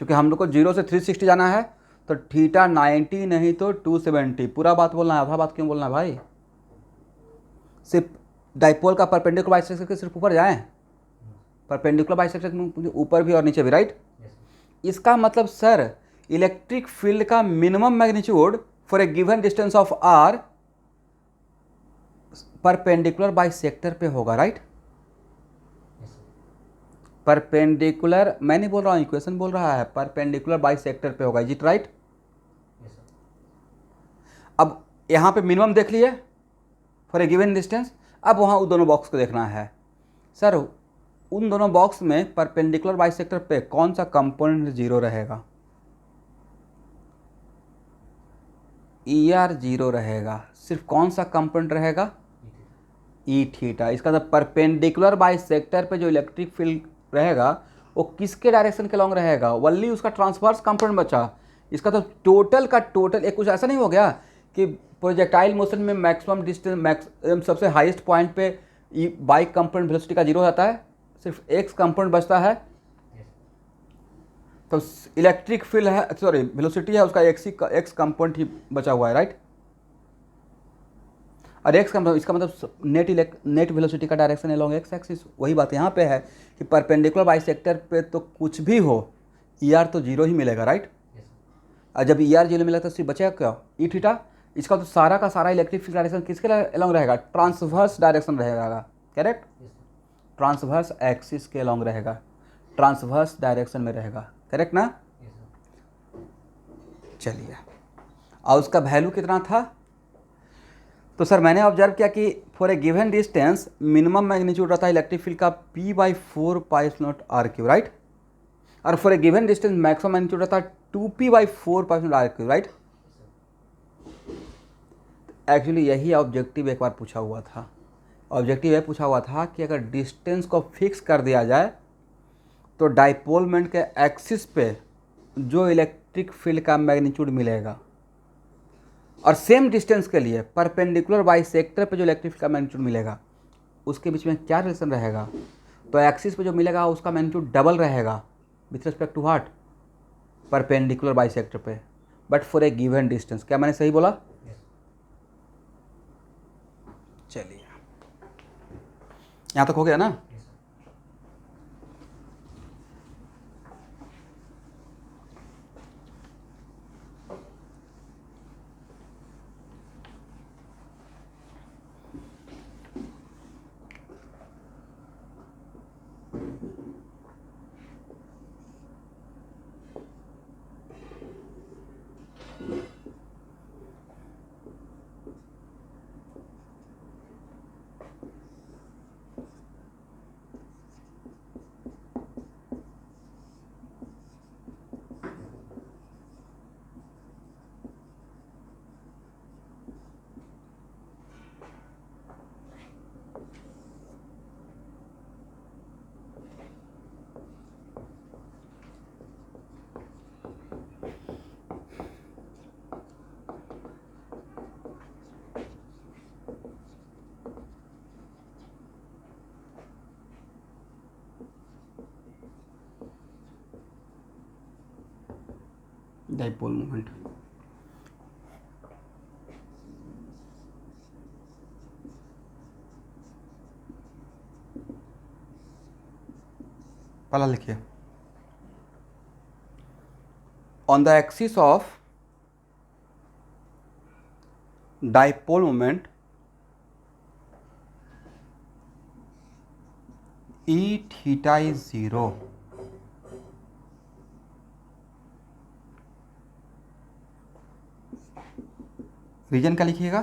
क्योंकि हम लोग को 0 से 360 जाना है, तो थीटा 90 नहीं तो 270। पूरा बात बोलना है, आधा बात क्यों बोलना है भाई? सिर्फ डाइपोल का परपेंडिकुलर बाइसेक्टर के सिर्फ ऊपर जाएं, परपेंडिकुलर बाइसेक्टर में ऊपर भी और नीचे भी। राइट? इसका मतलब सर इलेक्ट्रिक फील्ड का minimum magnitude for a given distance of R perpendicular bisector पे होगा। राइट? परपेंडिकुलर, मैं नहीं बोल रहा हूँ, इक्वेशन बोल रहा है, परपेंडिकुलर बाइसेक्टर पे होगा। Is it right? अब यहाँ पे मिनिमम देख लिए फॉर ए गिवन डिस्टेंस, अब वहाँ उन दोनों बॉक्स को देखना है। सर उन दोनों बॉक्स में परपेंडिकुलर बाइसेक्टर पे कौन सा कंपोनेंट 0 रहेगा? ई आर 0 रहेगा। सिर्फ कौन सा कंपोनेंट रहेगा? E theta. इसका मतलब परपेंडिकुलर बाइसेक्टर पे जो इलेक्ट्रिक फील्ड रहेगा वो किसके डायरेक्शन के लॉन्ग रहेगा? वल्ली उसका ट्रांसवर्स कंपोनेंट बचा। इसका तो टोटल का टोटल एक कुछ ऐसा नहीं हो गया कि प्रोजेक्टाइल मोशन में मैक्सिमम डिस्टेंस सबसे हाईएस्ट पॉइंट पे बाइक कंपोनेंट वेलोसिटी का 0 हो जाता है, सिर्फ एक्स कंपोनेंट बचता है। तो इलेक्ट्रिक फील्ड है, सॉरी वेलोसिटी है, उसका एक्स कंपोनेंट ही बचा हुआ है। राइट? और एक्स का मतलब, इसका मतलब नेट वेलोसिटी का डायरेक्शन अलोंग एक्स एक्सिस। वही बात यहाँ पे है कि परपेंडिकुलर बाइसेक्टर पे तो कुछ भी हो ई आर तो 0 ही मिलेगा। राइट? और जब ई आर 0 मिलेगा तो सिर्फ बचेगा क्या? E theta. इसका तो सारा का सारा इलेक्ट्रिक फील्ड डायरेक्शन किसके अलोंग रहेगा? ट्रांसवर्स डायरेक्शन रहेगा। करेक्ट? ट्रांसवर्स एक्सिस के अलोंग रहेगा, ट्रांसवर्स डायरेक्शन में रहेगा। करेक्ट ना? चलिए, और उसका वैल्यू कितना था? तो सर मैंने ऑब्जर्व किया कि for a given distance minimum magnitude रहता है इलेक्ट्रिक फील्ड का P/4 π0 r3। राइट? और for a given distance maximum magnitude रहता है 2P/4 π0 r3। राइट? एक्चुअली यही ऑब्जेक्टिव एक बार पूछा हुआ था। ऑब्जेक्टिव यह पूछा हुआ था कि अगर डिस्टेंस को फिक्स कर दिया जाए तो डाइपोल मोमेंट के एक्सिस पे जो इलेक्ट्रिक फील्ड का मैग्नीट्यूड मिलेगा और सेम डिस्टेंस के लिए परपेंडिकुलर बाइसेक्टर पे जो इलेक्ट्रिक फील्ड का मैग्नीट्यूड मिलेगा उसके बीच में क्या रिलेशन रहेगा, तो एक्सिस पे जो मिलेगा उसका मैग्नीट्यूड डबल रहेगा with respect to what, perpendicular bisector पे, but for a given distance. क्या मैंने सही बोला? चलिए यहाँ तक हो गया ना। डाइपोल मोमेंट, पहला लिखिए, on the axis of dipole moment E theta is 0, reason क्या लिखिएगा,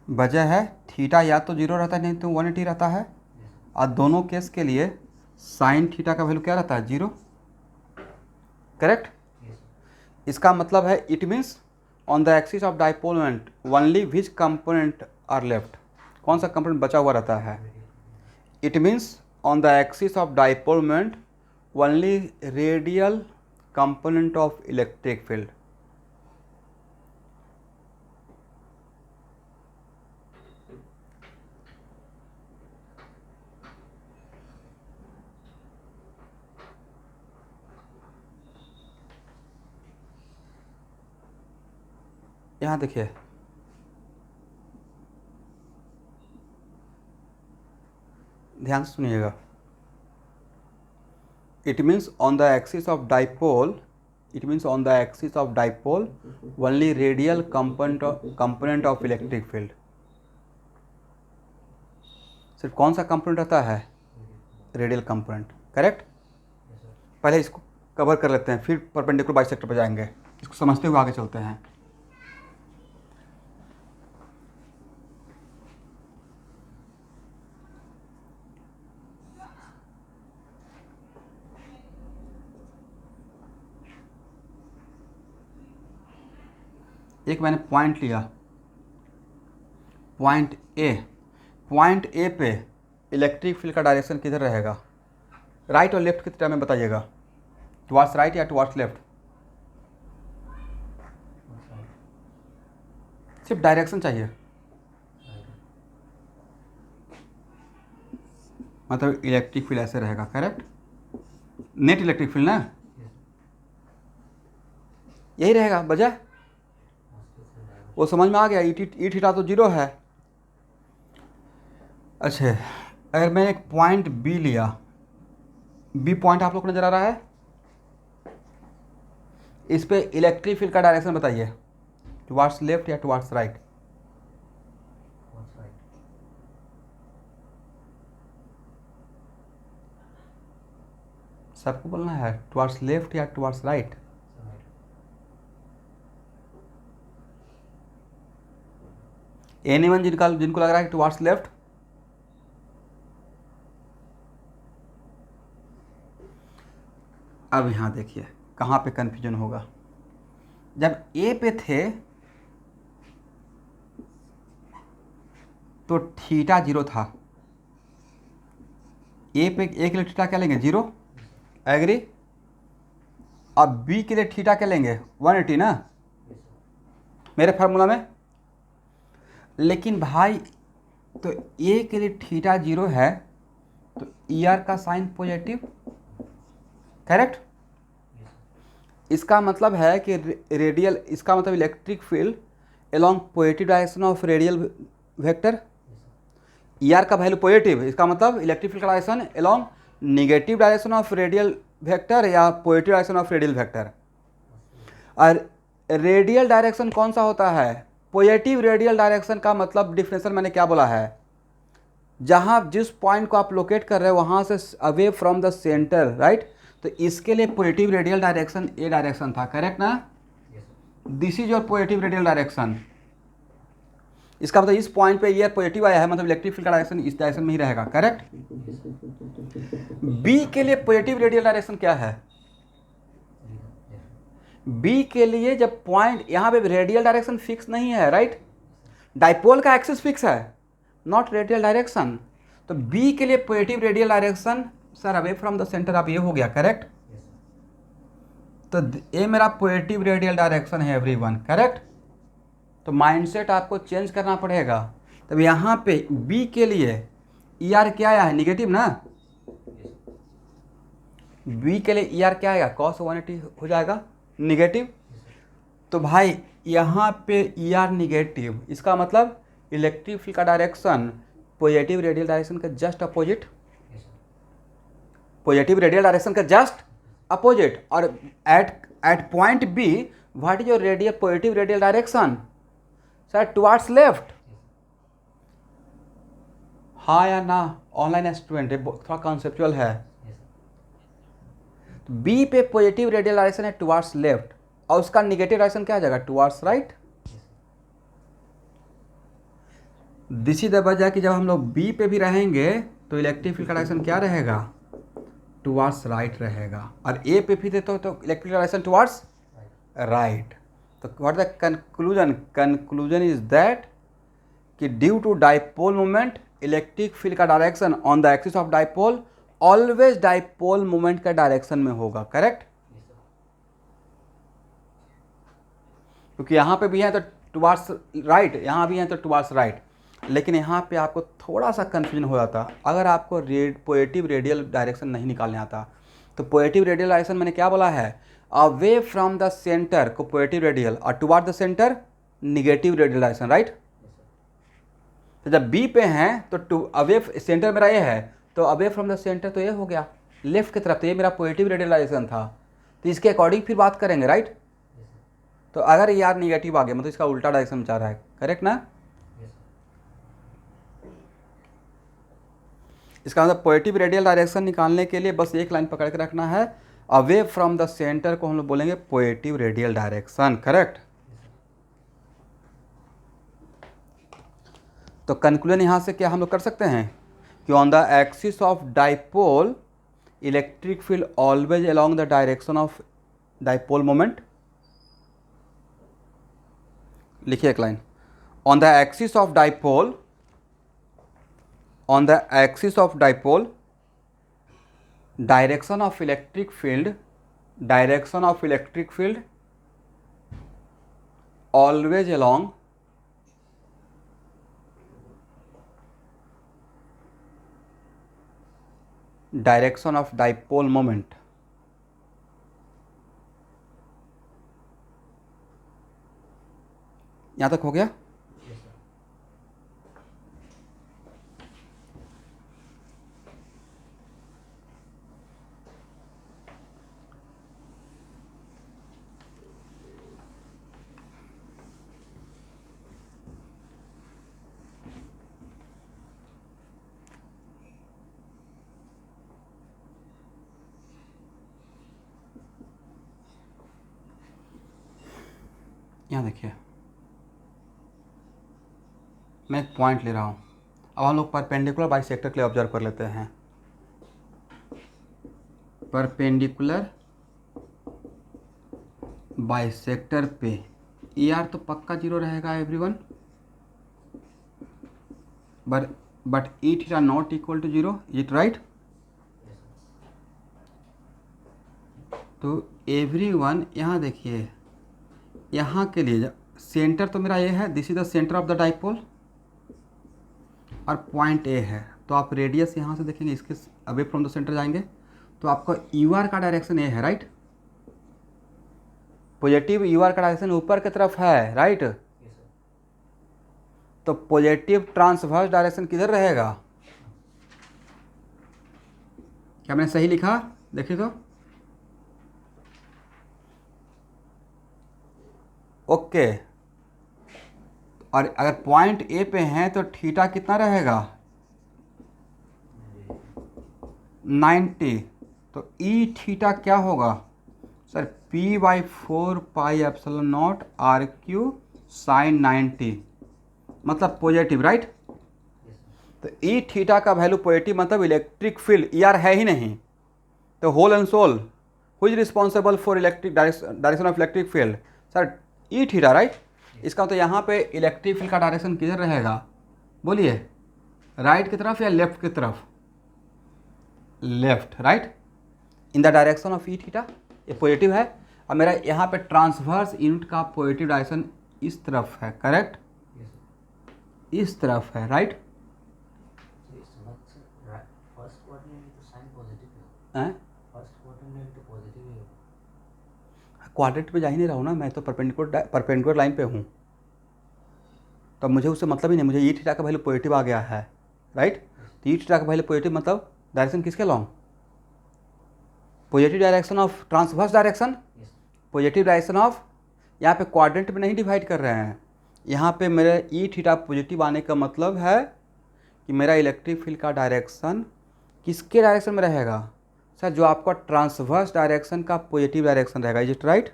वजह है थीटा या तो 0 रहता है नहीं तो 180 रहता है, और दोनों केस के लिए साइन थीटा का वैल्यू क्या रहता है, 0, करेक्ट। इसका मतलब है it means on the axis of dipole moment only which component are left, कौन सा कंपोनेंट बचा हुआ रहता है, it means on the axis of dipole moment only radial component of electric field. यहाँ देखिए, ध्यान से सुनिएगा, it means on the axis of dipole, it means on the axis of dipole only radial component of electric field, सिर्फ कौन सा component रहता है, रेडियल कंपोनेंट, करेक्ट। पहले इसको कवर कर लेते हैं फिर परपेंडिकुलर बाइसेक्टर पर जाएंगे, इसको समझते हुए आगे चलते हैं। एक मैंने पॉइंट लिया, पॉइंट ए पे इलेक्ट्रिक फील्ड का डायरेक्शन किधर रहेगा, राइट और लेफ्ट की तरह में बताइएगा, टुवर्ड्स राइट या टुवर्ड्स लेफ्ट, सिर्फ डायरेक्शन चाहिए, मतलब इलेक्ट्रिक फील्ड ऐसे रहेगा, करेक्ट, नेट इलेक्ट्रिक फील्ड ना, यही रहेगा वजह, वो समझ में आ गया, ई थीटा तो 0 है। अच्छा, अगर मैं एक पॉइंट बी लिया, बी पॉइंट आप लोग को नजर आ रहा है, इस पे इलेक्ट्रिक फील्ड का डायरेक्शन बताइए, टुवर्ड्स लेफ्ट या टुवर्ड्स राइट, सबको बोलना है टुवर्ड्स लेफ्ट या टुवर्ड्स राइट। एनीवन जिनको लग रहा है टुवर्ड्स लेफ्ट, अब यहाँ देखिए कहाँ पे कन्फ्यूजन होगा, जब ए पे थे तो थीटा 0 था, ए पे एक थीटा क्या लेंगे, 0, एग्री, अब बी के लिए थीटा क्या लेंगे 180 ना मेरे फार्मूला में। लेकिन भाई तो ए के लिए थीटा 0 है तो ई आर का साइन पॉजिटिव, करेक्ट। इसका मतलब है कि रेडियल, इसका मतलब electric field along positive direction of radial vector. E R का वैल्यू पॉजिटिव, इसका मतलब इलेक्ट्रिक फील्ड का direction along negative direction of radial vector या positive direction of radial vector. और रेडियल डायरेक्शन कौन सा होता है, पॉजिटिव रेडियल डायरेक्शन का मतलब डिफरेंशियल मैंने क्या बोला है, जहां जिस पॉइंट को आप लोकेट कर रहे हो वहां से away from the centre, right. तो इसके लिए पॉजिटिव रेडियल डायरेक्शन ए डायरेक्शन था, करेक्ट ना। This is your positive radial direction. इसका मतलब इस पॉइंट पे ये पॉजिटिव आया है, मतलब इलेक्ट्रिक फील्ड का डायरेक्शन इस डायरेक्शन में ही रहेगा, करेक्ट। बी के लिए पॉजिटिव रेडियल डायरेक्शन क्या है, बी के लिए जब पॉइंट यहाँ पे रेडियल डायरेक्शन फिक्स नहीं है, राइट, डाइपोल का एक्सिस फिक्स है, नॉट रेडियल डायरेक्शन। तो बी के लिए positive radial direction sir away from the centre, अब ये हो गया, करेक्ट। तो ये मेरा पॉजिटिव रेडियल डायरेक्शन है एवरीवन, करेक्ट। तो माइंडसेट आपको चेंज करना पड़ेगा। तब यहाँ पे बी के लिए ई आर क्या आया है, निगेटिव ना। बी के लिए ई आर क्या आएगा, cos 180 हो जाएगा, निगेटिव। तो भाई यहाँ पे ई आर निगेटिव, इसका मतलब इलेक्ट्रिक फील्ड का डायरेक्शन पॉजिटिव रेडियल डायरेक्शन का just opposite, positive radial direction का जस्ट अपोजिट। और at point B what is your radial positive radial direction, sir towards left, हाँ या ना। ऑनलाइन स्टूडेंट है, थोड़ा कॉन्सेप्चुअल है। बी पे पॉजिटिव रेडियल डायरेक्शन है टुवर्ड्स लेफ्ट और उसका निगेटिव डायरेक्शन क्या आ जाएगा, towards right. This is the वजह कि जब हम लोग बी पे भी रहेंगे तो इलेक्ट्रिक फील्ड का डायरेक्शन क्या रहेगा, टुवर्ड्स राइट रहेगा। और ए पे भी देते हो तो इलेक्ट्रिक डायरेक्शन टुवर्ड्स राइट। तो what the conclusion, conclusion is that कि due to dipole moment electric field का direction on the axis of dipole always dipole moment का डायरेक्शन में होगा, करेक्ट। क्योंकि यहाँ पे भी है तो टुवर्ड्स राइट, यहाँ भी है तो टुवर्ड्स राइट। लेकिन यहाँ पे आपको थोड़ा सा कन्फ्यूजन हो जाता अगर आपको पॉजिटिव रेडियल डायरेक्शन नहीं निकालने आता। तो पॉजिटिव रेडियल डायरेक्शन मैंने क्या बोला है, अवे फ्रॉम द सेंटर को पॉजिटिव रेडियल और toward the centre negative radial direction, right. तो जब बी पे हैं तो अवे सेंटर मेरा ये है तो अवे फ्रॉम द सेंटर तो ये हो गया लेफ्ट की तरफ, तो ये मेरा पॉजिटिव रेडियल डायरेक्शन था। तो इसके अकॉर्डिंग फिर बात करेंगे, राइट। तो अगर ये यार निगेटिव आ गया मतलब इसका उल्टा डायरेक्शन में जा रहा है, करेक्ट ना। इसका मतलब पॉजिटिव रेडियल डायरेक्शन निकालने के लिए बस एक लाइन पकड़ के रखना है, अवे फ्रॉम द सेंटर को हम लोग बोलेंगे पॉजिटिव रेडियल डायरेक्शन, करेक्ट। तो कंक्लूजन यहाँ से क्या हम लोग कर सकते हैं कि on the axis of dipole electric field always along the direction of dipole moment. लिखिए एक line, on the axis of dipole, on the axis of dipole direction of electric field, direction of electric field always along direction of dipole moment। यहाँ तक हो गया। यहाँ देखिए मैं एक पॉइंट ले रहा हूँ, अब हम लोग परपेंडिकुलर बाइसेक्टर के लिए ऑब्जर्व कर लेते हैं। परपेंडिकुलर बाइसेक्टर पे ई आर तो पक्का 0 रहेगा everyone, but E theta not equal to 0, it right. तो एवरीवन यहाँ देखिए, यहाँ के लिए सेंटर तो मेरा ये है, this is the centre of the dipole और पॉइंट ए है, तो आप रेडियस यहाँ से देखेंगे, इसके अवे फ्रॉम द सेंटर जाएंगे तो आपका यू आर का डायरेक्शन ए है, राइट। पॉजिटिव यू आर का डायरेक्शन ऊपर की तरफ है, राइट। तो पॉजिटिव ट्रांसवर्स डायरेक्शन किधर रहेगा? क्या मैंने सही लिखा? देखिए तो ओके। और अगर पॉइंट ए पे हैं तो थीटा कितना रहेगा? 90। तो ई थीटा क्या होगा sir? P/4 pi epsilon naught R Q sine 90, मतलब पॉजिटिव, राइट। तो ई थीटा का वैल्यू पॉजिटिव, मतलब इलेक्ट्रिक फील्ड ई आर है ही नहीं, तो whole and sole who is responsible for electric direction of electric field? Sir E theta, right. इसका तो यहाँ पे इलेक्ट्रिक फील्ड का डायरेक्शन किधर रहेगा? बोलिए, राइट की तरफ या लेफ्ट की तरफ? Left, right, in the direction of E theta. ये पॉजिटिव है और मेरा यहाँ पे ट्रांसवर्स यूनिट का पॉजिटिव डायरेक्शन इस तरफ है, करेक्ट। इस तरफ है, राइट। क्वाड्रेंट पे जा ही नहीं रहा हूँ ना मैं, तो परपेंडिकुलर लाइन पे हूँ, तो मुझे उससे मतलब ही नहीं। मुझे ई थीटा का वैल्यू पॉजिटिव आ गया है, राइट। तो ई थीटा का वैल्यू पॉजिटिव मतलब डायरेक्शन किसके long? Positive direction of transverse direction, positive direction of, यहाँ पे क्वाड्रेंट में नहीं डिवाइड कर रहे हैं, यहाँ पे मेरे ई थीटा पॉजिटिव आने का मतलब है कि मेरा इलेक्ट्रिक फील्ड का डायरेक्शन किसके डायरेक्शन में रहेगा? सर जो आपका ट्रांसवर्स डायरेक्शन का पॉजिटिव डायरेक्शन रहेगा, इज इट राइट?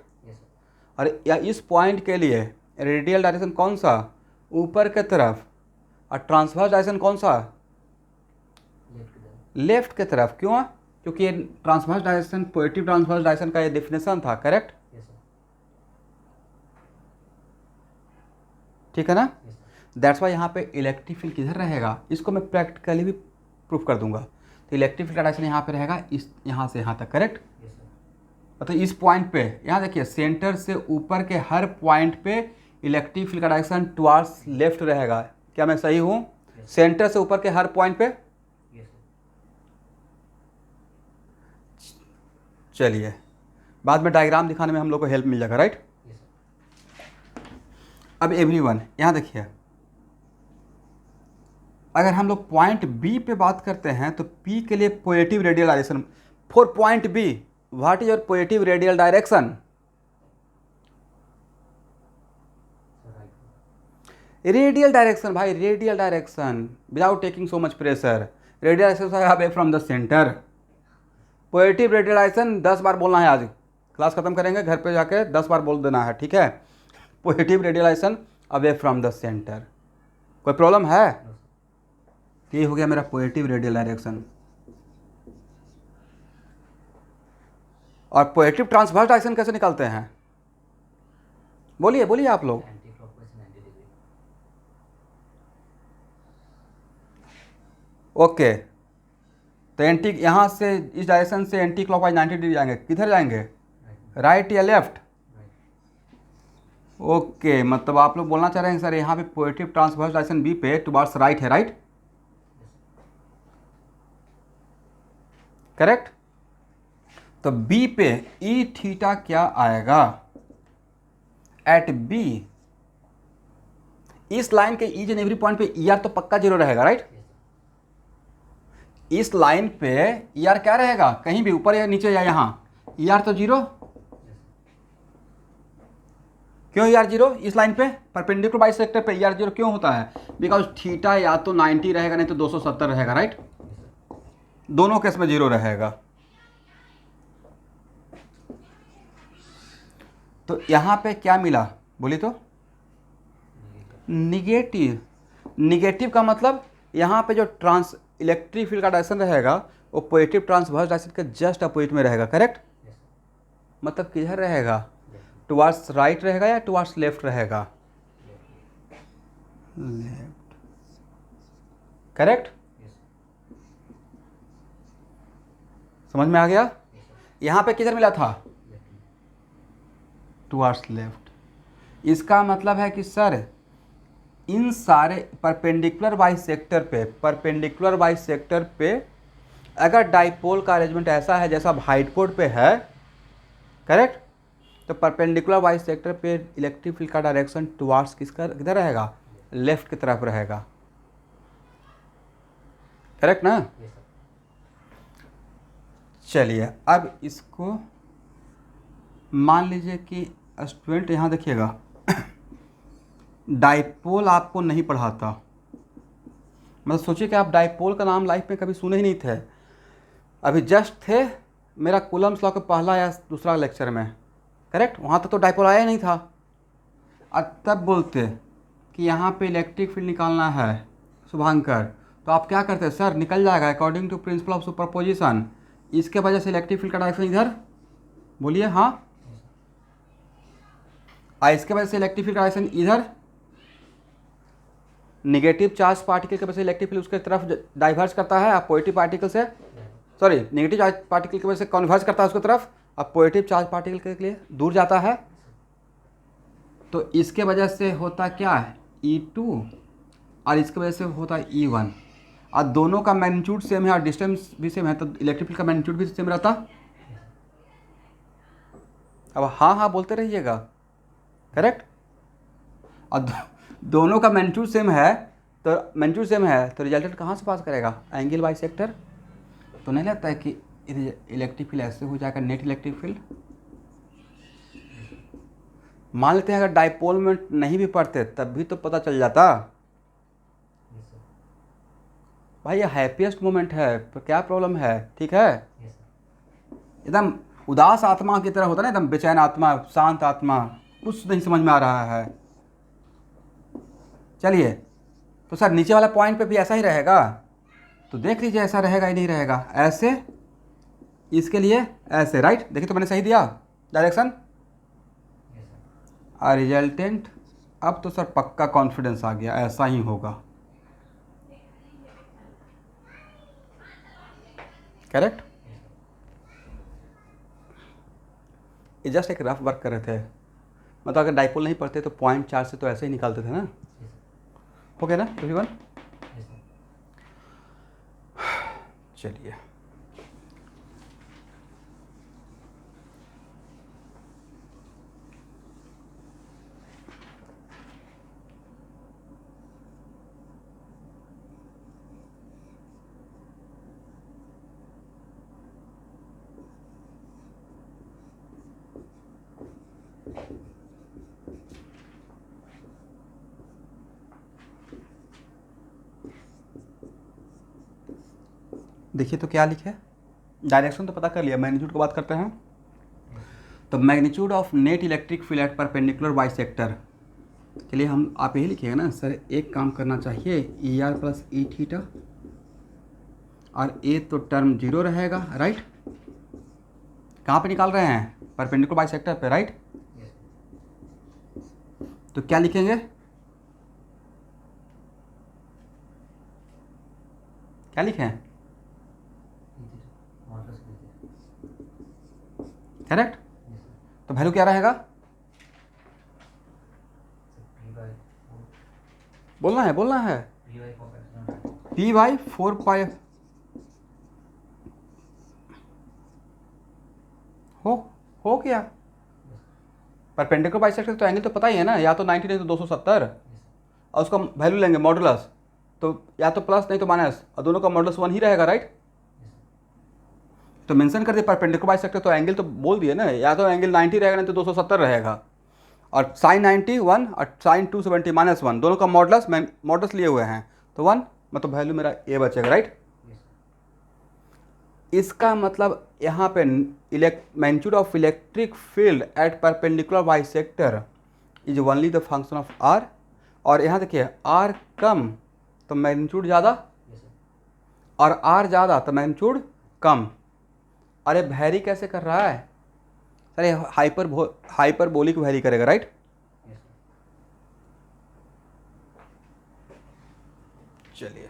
और या इस पॉइंट के लिए रेडियल डायरेक्शन कौन सा? ऊपर की तरफ। और ट्रांसवर्स डायरेक्शन कौन सा? लेफ्ट की तरफ। क्यों? क्योंकि ये transverse direction, positive transverse direction का ये डेफिनेशन था, करेक्ट। ठीक है ना? दैट्स वाई यहाँ पे इलेक्ट्रिक फील्ड किधर रहेगा, इसको मैं प्रैक्टिकली भी प्रूफ कर दूंगा। तो इलेक्ट्रिक फील्ड का डायरेक्शन यहाँ पे रहेगा, इस यहाँ से यहाँ तक, करेक्ट। तो इस पॉइंट पे, यहाँ देखिए, सेंटर से ऊपर के हर पॉइंट पे इलेक्ट्रिक फील्ड का डायरेक्शन टुवार्ड्स लेफ्ट रहेगा। क्या मैं सही हूँ? सेंटर से ऊपर के हर पॉइंट पे। चलिए, बाद में डायग्राम दिखाने में हम लोग को हेल्प मिल जाएगा, राइट। अब एवरीवन यहाँ देखिए, अगर हम लोग पॉइंट बी पे बात करते हैं तो पी के लिए positive radial direction for point B, what is your positive radial direction? Radial direction भाई, radial direction without taking so much pressure. Radial direction away from the centre. Positive radial direction 10 बार बोलना है, आज class खत्म करेंगे, घर पे जाके 10 बार बोल देना है, ठीक है। Positive radial direction away from the centre. कोई प्रॉब्लम है? ये हो गया मेरा पॉजिटिव रेडियल डायरेक्शन। और पॉजिटिव ट्रांसवर्स डायरेक्शन कैसे निकालते हैं? बोलिए बोलिए आप लोग। ओके, तो एंटी, यहाँ से इस डायरेक्शन से एंटी क्लॉकवाइज 90 डिग्री जाएंगे, किधर जाएंगे? राइट या लेफ्ट? ओके, मतलब आप लोग बोलना चाह रहे हैं सर यहाँ पे पॉजिटिव ट्रांसवर्स डायरेक्शन बी पे टुवार्ड्स राइट है, राइट, करेक्ट। तो बी पे ई थीटा क्या आएगा? एट बी, इस लाइन के ईच एंड एवरी पॉइंट पे ई आर तो पक्का जीरो रहेगा, राइट। इस लाइन पे ई आर क्या रहेगा? कहीं भी ऊपर या नीचे या यहाँ, ई आर तो जीरो। क्यों ई आर जीरो? इस लाइन पे परपेंडिकुलर बाइसेक्टर पे ई आर जीरो क्यों होता है? बिकॉज थीटा या तो 90 रहेगा नहीं तो 270 रहेगा, राइट। दोनों केस में जीरो रहेगा। तो यहाँ पे क्या मिला बोली तो? निगेटिव। निगेटिव का मतलब यहाँ पे जो इलेक्ट्रिक फील्ड का डायरेक्शन रहेगा वो पॉजिटिव ट्रांसवर्स डायरेक्शन के जस्ट अपोजिट में रहेगा, करेक्ट। मतलब किधर रहेगा? टुवार्ड्स राइट रहेगा या टुवार्ड्स लेफ्ट रहेगा? Left, correct. समझ में आ गया? यहाँ पे किधर मिला था? Towards left. इसका मतलब है कि सर इन सारे परपेंडिकुलर बाइसेक्टर पे अगर डाइपोल का अरेंजमेंट ऐसा है जैसा व्हाइट बोर्ड पे है, करेक्ट, तो परपेंडिकुलर बाइसेक्टर पे इलेक्ट्रिक फील्ड का डायरेक्शन टुवर्ड्स किधर रहेगा, लेफ्ट की तरफ रहेगा, करेक्ट ना। चलिए अब इसको मान लीजिए कि स्टूडेंट यहाँ देखिएगा डाइपोल आपको नहीं पढ़ाता, मतलब सोचिए कि आप डाइपोल का नाम लाइफ में कभी सुने ही नहीं थे, अभी जस्ट थे मेरा कूलम्स लॉ का पहला या दूसरा लेक्चर में, करेक्ट, वहाँ तक तो डाइपोल आया नहीं था। अब तब बोलते कि यहाँ पे इलेक्ट्रिक फील्ड निकालना है शुभांकर, तो आप क्या करते हैं, सर निकल जाएगा according to principle of superposition, इसके वजह से इलेक्ट्रिक फील्ड का डायरेक्शन इधर, बोलिए हाँ, इसके वजह से इलेक्ट्रिक फील्ड का डायरेक्शन इधर, निगेटिव चार्ज पार्टिकल के वजह से इलेक्ट्रिक फील्ड उसके तरफ डाइवर्स करता है, अब पॉजिटिव पार्टिकल से, सॉरी निगेटिव चार्ज पार्टिकल की वजह से कन्वर्स करता है उसकी तरफ, अब पॉजिटिव चार्ज पार्टिकल के लिए दूर जाता है, तो इसके वजह से होता क्या है E2 और इसके वजह से होता है E1, और दोनों का मैग्नीट्यूड सेम है और डिस्टेंस भी सेम है, तो इलेक्ट्रिक फील्ड का मैग्नीट्यूड भी सेम रहता। अब हाँ हाँ बोलते रहिएगा, करेक्ट, और दोनों का मैग्नीट्यूड सेम है, तो रिजल्टेंट कहाँ से पास करेगा, एंगल बाइसेक्टर, तो नहीं लगता है कि इलेक्ट्रिक फील्ड ऐसे हो जाएगा नेट इलेक्ट्रिक फील्ड। मान लेते हैं अगर डाइपोल में नहीं भी पढ़ते तब भी तो पता चल जाता। भाई ये हैप्पीएस्ट मोमेंट है, तो क्या प्रॉब्लम है, ठीक है, एकदम उदास आत्मा की तरह होता है ना, एकदम बेचैन आत्मा, शांत आत्मा, कुछ नहीं समझ में आ रहा है। चलिए तो सर नीचे वाला पॉइंट पे भी ऐसा ही रहेगा, तो देख लीजिए ऐसा रहेगा ही नहीं रहेगा, ऐसे, इसके लिए ऐसे, राइट, देखिए तो मैंने सही दिया डायरेक्शन, और रिजल्टेंट, अब तो सर पक्का कॉन्फिडेंस आ गया ऐसा ही होगा, करेक्ट। ये जस्ट एक रफ वर्क कर रहे थे, मतलब अगर डाइपोल नहीं पढ़ते तो पॉइंट 4 से तो ऐसे ही निकालते थे ना, हो गया ना एवरीवन। चलिए देखिए तो क्या लिखे, डायरेक्शन तो पता कर लिया, मैग्नीट्यूड की बात करते हैं, तो magnitude of net electric field at perpendicular bisector के लिए हम आप यही लिखिएगा ना सर, एक काम करना चाहिए ER प्लस E थीटा, और ए तो टर्म 0 रहेगा, राइट, कहाँ पे निकाल रहे हैं, परपेंडिकुलर बाइसेक्टर पे, राइट, तो क्या लिखेंगे, क्या लिखें, करेक्ट, तो वैल्यू क्या रहेगा, बोलना है P/4 हो गया, परपेंडिकुलर बाइसेक्टर तो एंगल तो पता ही है ना, या तो 90 नहीं तो 270, और उसका वैल्यू लेंगे मॉडुलस, तो या तो प्लस नहीं तो माइनस, और दोनों का मॉडुलस 1 ही रहेगा, राइट, तो मेंशन कर दिए परपेंडिकुलर बाइसेक्टर, तो एंगल तो बोल दिए ना, या तो एंगल 90 रहेगा नहीं तो 270 रहेगा, और साइन 90 1 और साइन 270 -1, दोनों का मॉडुलस लिए हुए हैं, तो 1, मतलब वैल्यू मेरा ए बचेगा, राइट। इसका मतलब यहाँ पे magnitude of electric field at perpendicular bisector is only the function of R, और यहाँ देखिए आर कम तो मैग्नीट्यूड ज़्यादा, और आर ज़्यादा तो मैग्नीट्यूड कम। अरे वैरी कैसे कर रहा है सर, ये हाइपरबोलिक वैरी करेगा, राइट। चलिए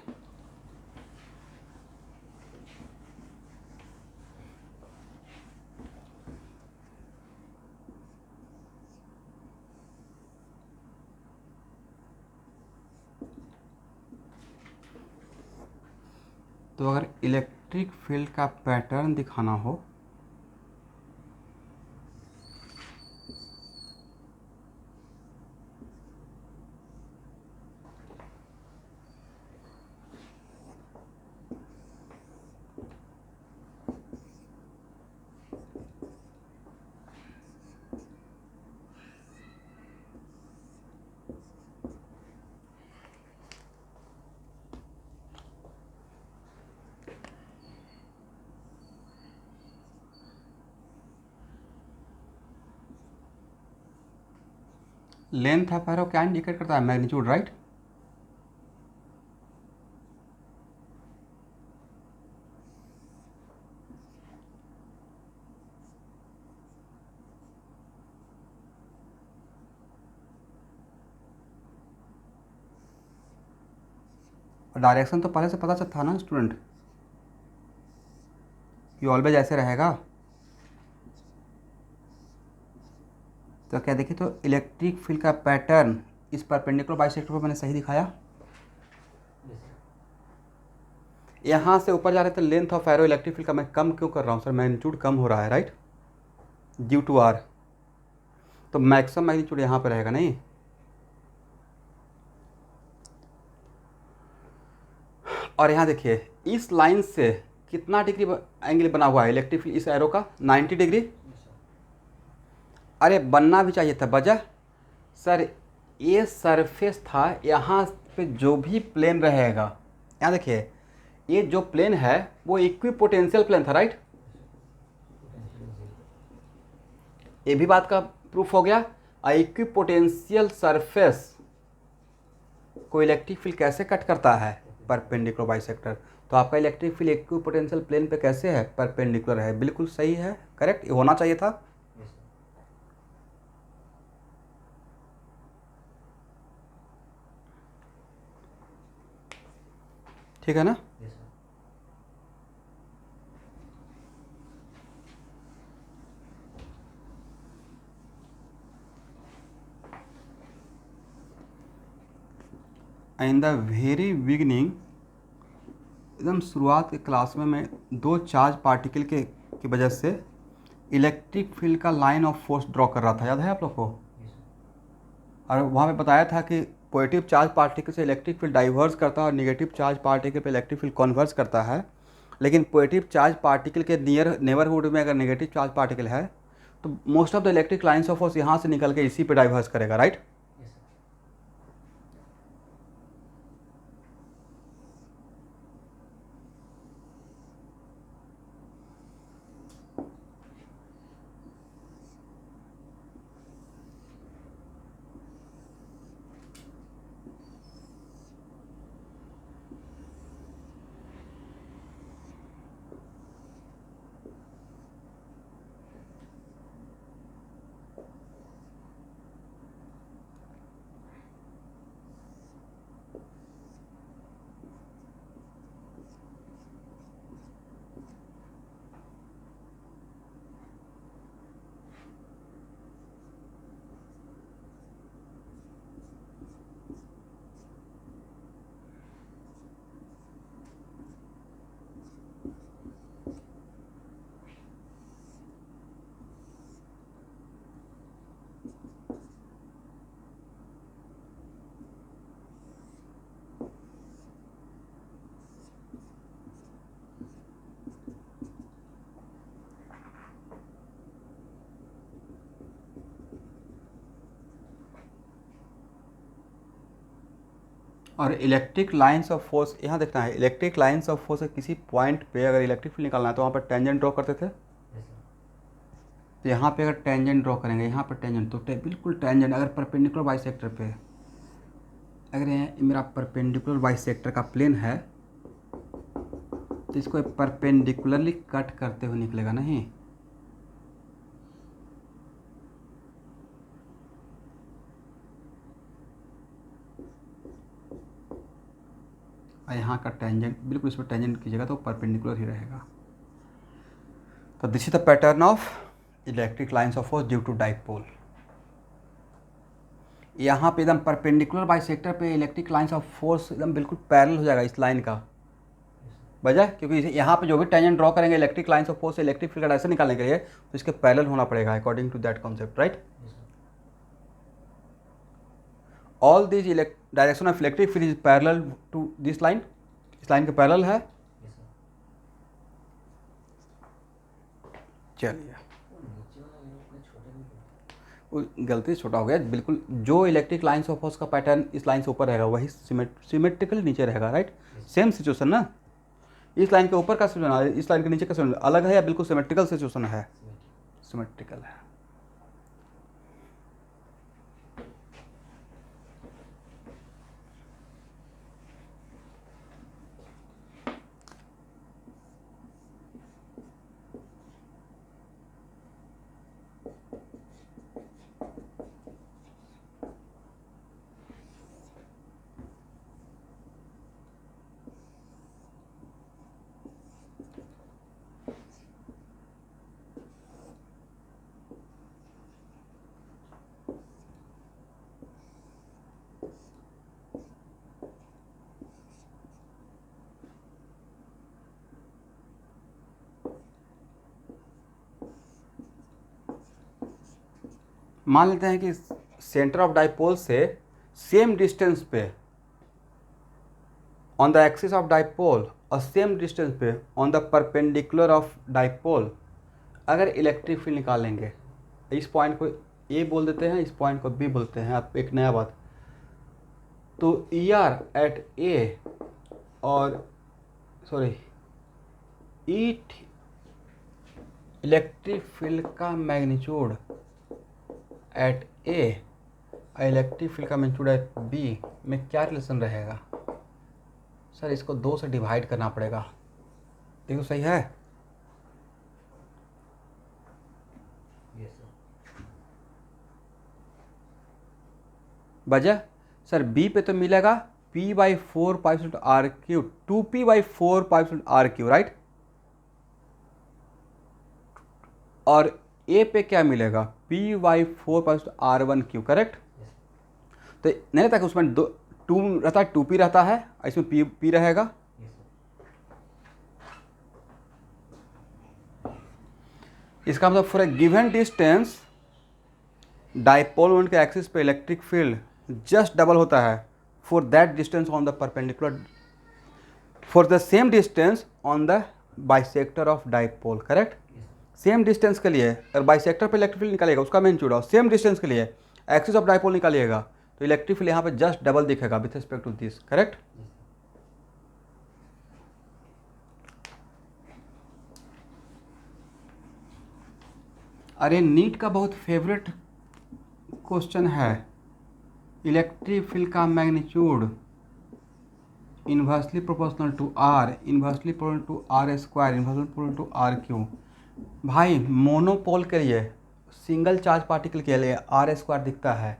तो अगर इलेक्ट्रिक फील्ड का पैटर्न दिखाना हो लेंथ ऑफ एरो क्या इंडिकेट करता है? Magnitude, right? और डायरेक्शन तो पहले से पता चल था ना स्टूडेंट, ये ऑलवेज ऐसे रहेगा। तो क्या देखिए, तो इलेक्ट्रिक फील्ड का पैटर्न इस परपेंडिकुलर बाइसेक्टर पर मैंने सही दिखाया। यहाँ से ऊपर जा रहे थे, length of arrow electric field का मैं कम क्यों कर रहा हूँ सर? मैग्नीट्यूड कम हो रहा है, राइट, ड्यू टू आर। तो मैक्सिमम मैग्नीट्यूड यहाँ पर रहेगा नहीं। और यहाँ देखिए, इस लाइन से कितना डिग्री एंगल बना हुआ है इलेक्ट्रिक फील्ड इस एरो का? 90 डिग्री। अरे बनना भी चाहिए था, वजह सर ये सरफेस था, यहाँ पे जो भी प्लेन रहेगा, यहाँ देखिए ये जो प्लेन है वो इक्विपोटेंशियल प्लेन था, राइट? ये भी बात का प्रूफ हो गया। इक्विपोटेंशियल सरफेस को इलेक्ट्रिक फील्ड कैसे कट करता है? Perpendicular bisector. तो आपका इलेक्ट्रिक फील्ड इक्विपोटेंशियल प्लेन पे कैसे है? परपेंडिकुलर है। बिल्कुल सही है, करेक्ट, ये होना चाहिए था। ठीक है ना? इन द वेरी बिगनिंग, एकदम शुरुआत के क्लास में मैं दो चार्ज पार्टिकल की वजह से इलेक्ट्रिक फील्ड का लाइन ऑफ फोर्स ड्रॉ कर रहा था, याद है आप लोग को? और वहाँ पे बताया था कि पॉजिटिव चार्ज पार्टिकल से इलेक्ट्रिक फील्ड डाइवर्स करता है और नेगेटिव चार्ज पार्टिकल पे इलेक्ट्रिक फील्ड कन्वर्स करता है। लेकिन पॉजिटिव चार्ज पार्टिकल के नेबरहुड में अगर नेगेटिव चार्ज पार्टिकल है तो most of the electric lines of force यहाँ से निकल के इसी पे डाइवर्स करेगा, राइट? और इलेक्ट्रिक लाइन्स ऑफ फोर्स यहाँ देखना है, इलेक्ट्रिक लाइन्स ऑफ फोर्स किसी पॉइंट पे अगर इलेक्ट्रिक फील्ड निकालना है तो वहाँ पर टेंजेंट ड्रॉ करते थे। तो यहाँ पे अगर टेंजेंट ड्रॉ करेंगे, यहाँ पर टेंजेंट, तो बिल्कुल टेंजेंट अगर परपेंडिकुलर बाइसेक्टर पे, अगर ये मेरा परपेंडिकुलर बाइसेक्टर का प्लेन है तो इसको परपेंडिकुलरली कट करते हुए निकलेगा नहीं। और यहाँ का टेंजेंट बिल्कुल इस पर टेंजेंट कीजिएगा तो परपेंडिकुलर ही रहेगा। तो this is the pattern of electric lines of force due to dipole. यहाँ पे एकदम परपेंडिकुलर बाइसेक्टर पे इलेक्ट्रिक लाइन्स ऑफ फोर्स एकदम बिल्कुल पैरेलल हो जाएगा इस लाइन का। वजह क्योंकि यहाँ पे जो भी टेंजेंट ड्रॉ करेंगे इलेक्ट्रिक लाइन्स ऑफ फोर्स से इलेक्ट्रिक फील्ड का डायरेक्शन निकालने के लिए, तो इसके पैरेलल होना पड़ेगा according to that concept, right. All this direction of electric field is parallel to this line, इस लाइन के पैरेलल है। चलिए गलती से छोटा हो गया, बिल्कुल जो इलेक्ट्रिक लाइन्स ऑफ फोर्स का पैटर्न इस लाइन से ऊपर रहेगा वही सिमेट्रिकल नीचे रहेगा, राइट। सेम सिचुएशन ना, इस लाइन के ऊपर का सिचुएशन इस लाइन के नीचे का सिचुएशन अलग है या बिल्कुल सिमेट्रिकल सिचुएशन है? सिमेट्रिकल है। मान लेते हैं कि सेंटर ऑफ डाइपोल से सेम डिस्टेंस पे on the axis of dipole और सेम डिस्टेंस पे on the perpendicular of dipole अगर इलेक्ट्रिक फील्ड निकालेंगे, इस पॉइंट को ए बोल देते हैं, इस पॉइंट को बी बोलते हैं। अब एक नया बात, तो ई आर एट ए और ईट इलेक्ट्रिक फील्ड का magnitude at A electric field का मैग्नीट्यूड एट बी में क्या रिलेशन रहेगा? सर इसको 2 से डिवाइड करना पड़ेगा। देखो सही है? वजह सर बी पे तो मिलेगा P/4 R Q, 2P/4 R Q, right. और ए पे क्या मिलेगा? P/4 R1 Q, correct. तो नहीं रहता कि उसमें 2 रहता है, 2P रहता है, इसमें P रहेगा। इसका मतलब for a given distance dipole moment के एक्सिस पे इलेक्ट्रिक फील्ड जस्ट डबल होता है for that distance on the perpendicular for the same distance on the bisector of dipole, correct. Same distance के लिए अगर बाइसेक्टर पे इलेक्ट्रिक फील्ड निकालिएगा उसका magnitude और सेम डिस्टेंस के लिए एक्सिस ऑफ डाइपोल निकालिएगा तो इलेक्ट्रिक फील्ड यहाँ पे जस्ट डबल दिखेगा with respect to this, correct. अरे नीट का बहुत फेवरेट क्वेश्चन है, इलेक्ट्रिक फील्ड का magnitude inversely proportional to R, inversely proportional to R square, inversely proportional to R Q. भाई मोनोपोल के लिए सिंगल चार्ज पार्टिकल के लिए आर स्क्वायर दिखता है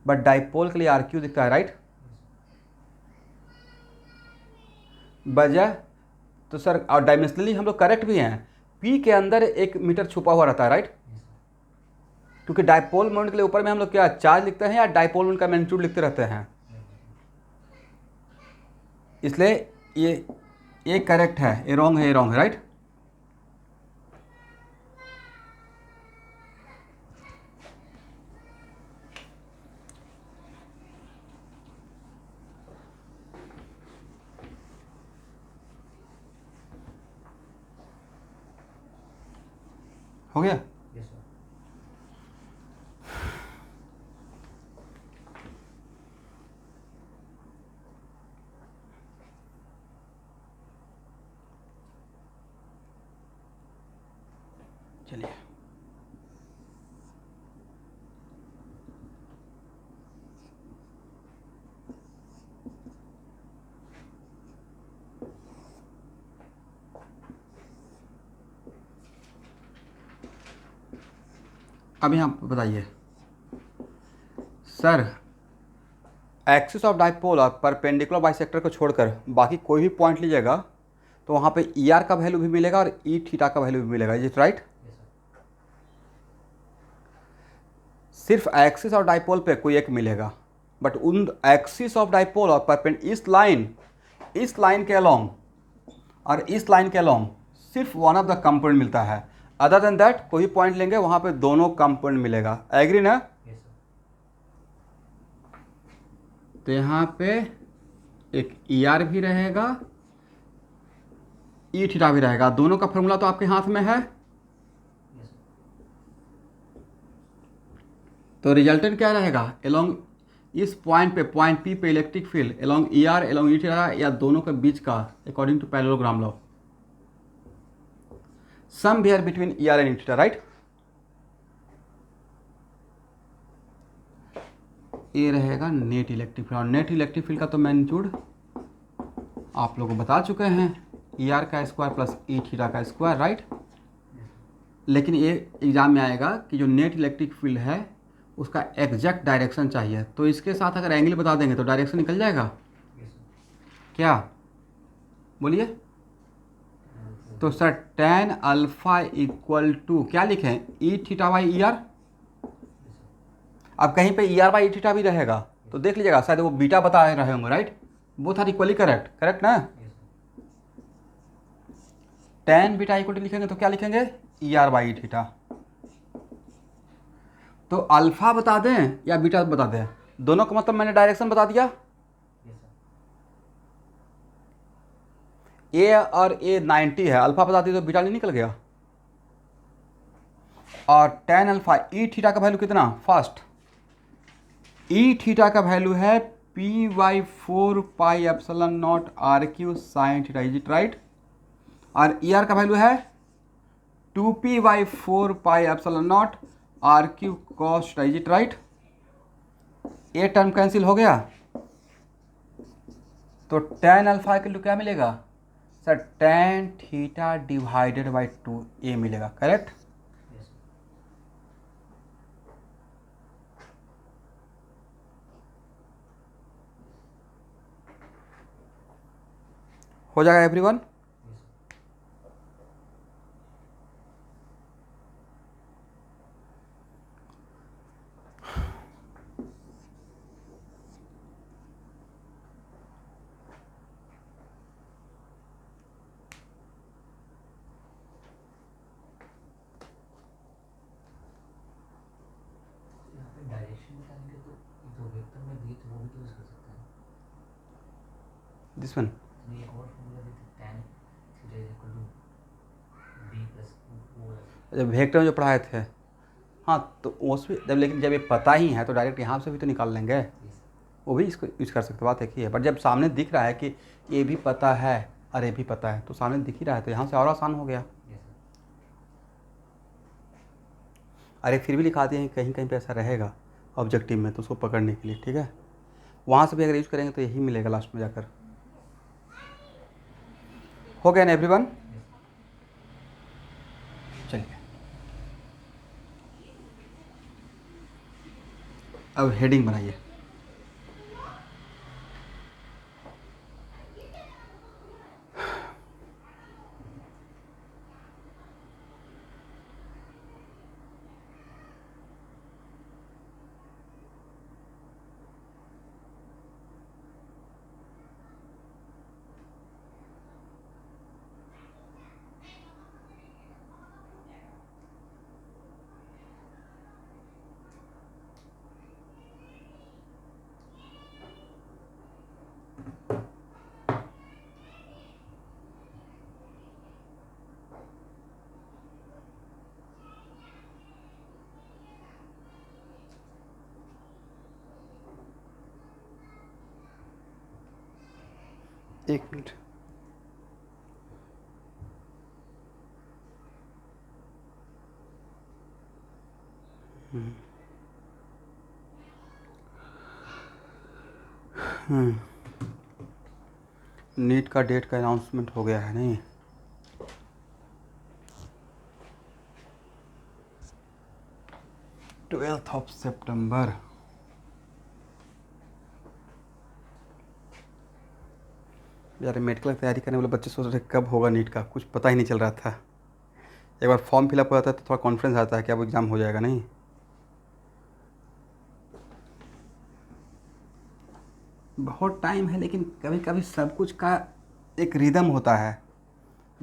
बट डाइपोल के लिए आर क्यू दिखता है, राइट। वजह तो सर और डायमेंशनली हम लोग करेक्ट भी हैं, पी के अंदर 1 मीटर छुपा हुआ रहता है, राइट। क्योंकि डाइपोल मोमेंट के लिए ऊपर में हम लोग क्या चार्ज लिखते हैं या डाइपोल मोमेंट का मैग्नीट्यूड लिखते रहते हैं, इसलिए ये करेक्ट है, ये रॉन्ग है, ये रॉन्ग है, राइट। हो गया? Yes sir. चलिए अभी आप बताइए सर, एक्सिस ऑफ डाइपोल और परपेंडिकुलर बाइसेक्टर को छोड़कर बाकी कोई भी पॉइंट लीजिएगा तो वहाँ पे ई आर का वैल्यू भी मिलेगा और ई थीटा का वैल्यू भी मिलेगा, इज इट राइट? सिर्फ एक्सिस ऑफ डाइपोल पे कोई एक मिलेगा बट उन एक्सिस ऑफ डाइपोल और परपेंड इस लाइन के अलोंग और इस लाइन के अलोंग सिर्फ वन ऑफ द कंपोनेंट मिलता है, अदर देन दैट कोई पॉइंट लेंगे वहाँ पे दोनों कंपोनेंट मिलेगा। एग्री ना? तो यहाँ पे एक ई आर भी रहेगा, ई थीटा भी रहेगा, दोनों का फॉर्मूला तो आपके हाथ में है। तो रिजल्टेंट क्या रहेगा? अलोंग इस पॉइंट पे, पॉइंट पी पे electric field along E R along E theta या दोनों के बीच का according to parallelogram law, somewhere between E R and E theta, right? ये रहेगा नेट इलेक्ट्रिक फील्ड, और नेट इलेक्ट्रिक फील्ड का तो मैग्नीट्यूड आप लोगों को बता चुके हैं, ई आर का स्क्वायर प्लस ई थीटा का स्क्वायर, राइट? लेकिन ये एग्जाम में आएगा कि जो नेट इलेक्ट्रिक फील्ड है उसका एग्जैक्ट डायरेक्शन चाहिए, तो इसके साथ अगर एंगल बता देंगे तो डायरेक्शन निकल जाएगा। क्या बोलिए? तो sir tan alpha equal to क्या लिखें? E theta by E R. अब कहीं पे E R by E theta भी रहेगा तो देख लीजिएगा, शायद वो बीटा बता रहे होंगे, right? Both are equally correct, correct ना? tan बीटा इक्वल टू लिखेंगे तो क्या लिखेंगे? E R by E theta. तो अल्फा बता दें या बीटा बता दें, दोनों का मतलब मैंने डायरेक्शन बता दिया। ए और ए 90 है, अल्फा बता दी तो बीटा नहीं निकल गया। और tan अल्फा ई थीटा का वैल्यू कितना? फर्स्ट ई थीटा का वैल्यू है P by 4 pi epsilon naught R Q sine theta, is it right? और ई आर का वैल्यू है 2p by 4 pi epsilon naught R Q cos theta, is it right? ये term cancel हो गया तो tan alpha के लिए क्या मिलेगा? Sir tan theta divided by 2a मिलेगा, करेक्ट? हो जाएगा एवरीवन? दिस वन जब वेक्टर में जो पढ़ाए थे, हाँ तो उसमें जब, लेकिन जब ये पता ही है तो डायरेक्ट यहाँ से भी तो निकाल लेंगे, वो भी इसको यूज कर सकते, बात एक ही है। बट जब सामने दिख रहा है कि ये भी पता है और ये भी पता है तो सामने दिख ही रहा है तो यहाँ से और आसान हो गया। अरे फिर भी लिखा दिए कहीं कहीं पे ऐसा रहेगा ऑब्जेक्टिव में तो उसको पकड़ने के लिए, ठीक है? वहाँ से भी अगर यूज करेंगे तो यही मिलेगा लास्ट में जाकर। हो गया ना एवरीवन? चलिए अब हेडिंग बनाइए। एक मिनट, नीट का डेट का अनाउंसमेंट हो गया है नहीं? ट्वेल्थ ऑफ सितंबर। यार मेडिकल की तैयारी करने वाले बच्चे सोच रहे कब होगा नीट का, कुछ पता ही नहीं चल रहा था। एक बार फॉर्म फिलअप हो जाता है तो थोड़ा कॉन्फिडेंस आता है कि अब एग्ज़ाम हो जाएगा। नहीं बहुत टाइम है, लेकिन कभी कभी सब कुछ का एक रिदम होता है।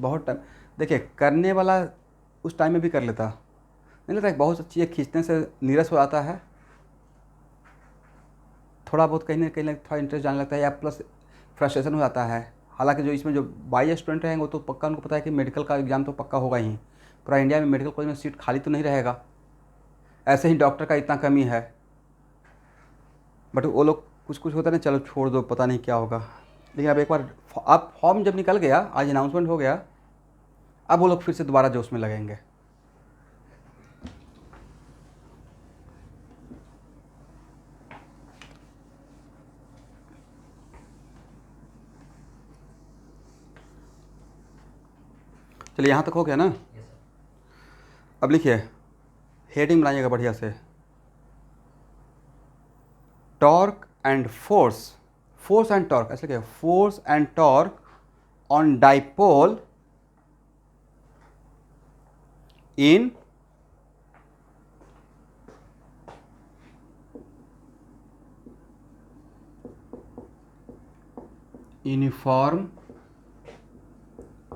बहुत टाइम, देखिए करने वाला उस टाइम में भी कर लेता, नहीं लगता है बहुत सी चीज़ें खींचने से नीरस हो जाता है, थोड़ा बहुत कहीं ना कहीं थोड़ा इंटरेस्ट जाने लगता है, या प्लस फ्रस्ट्रेशन हो जाता है। हालांकि जो इसमें जो 22 स्टूडेंट रहेंगे वो तो पक्का उनको पता है कि मेडिकल का एग्ज़ाम तो पक्का होगा ही, पूरा इंडिया में मेडिकल कॉलेज में सीट खाली तो नहीं रहेगा, ऐसे ही डॉक्टर का इतना कमी है, बट वो लोग कुछ कुछ होता है ना, चलो छोड़ दो पता नहीं क्या होगा। लेकिन अब एक बार अब फॉर्म जब निकल गया, आज अनाउंसमेंट हो गया, अब वो लोग फिर से दोबारा जोश में लगेंगे। चलिए यहाँ तक हो गया ना। अब लिखिए, हेडिंग बनाइएगा बढ़िया से, torque and force, force and torque, ऐसे लिखिए, force and torque on dipole in uniform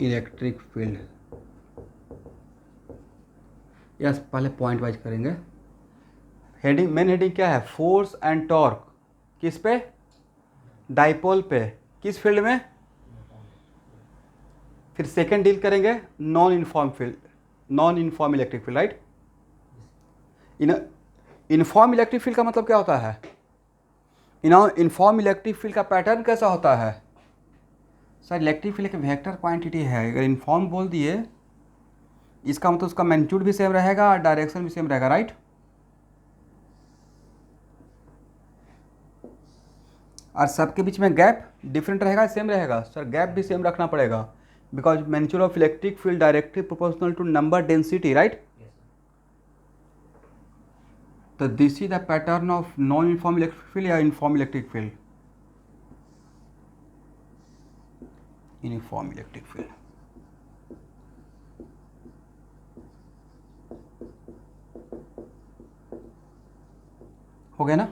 electric field. Yes, पहले पॉइंट वाइज करेंगे। हेडिंग, मेन हेडिंग क्या है, फोर्स एंड टॉर्क, किस पे, डाइपोल पे, किस फील्ड में। फिर सेकंड डील करेंगे non uniform field, non uniform electric field, right. Uniform electric field का मतलब क्या होता है, यूनिफॉर्म इलेक्ट्रिक फील्ड का पैटर्न कैसा होता है। सर इलेक्ट्रिक फील्ड एक वेक्टर क्वांटिटी है, अगर यूनिफॉर्म बोल दिए इसका मतलब उसका मैग्नीट्यूड भी सेम रहेगा और डायरेक्शन भी सेम रहेगा, राइट। और सबके बीच में गैप डिफरेंट रहेगा सेम रहेगा। सर गैप भी सेम रखना पड़ेगा, because magnitude of electric field directly proportional to number density, right. तो this is the pattern of non uniform electric field या uniform electric field, uniform electric field. हो गया ना।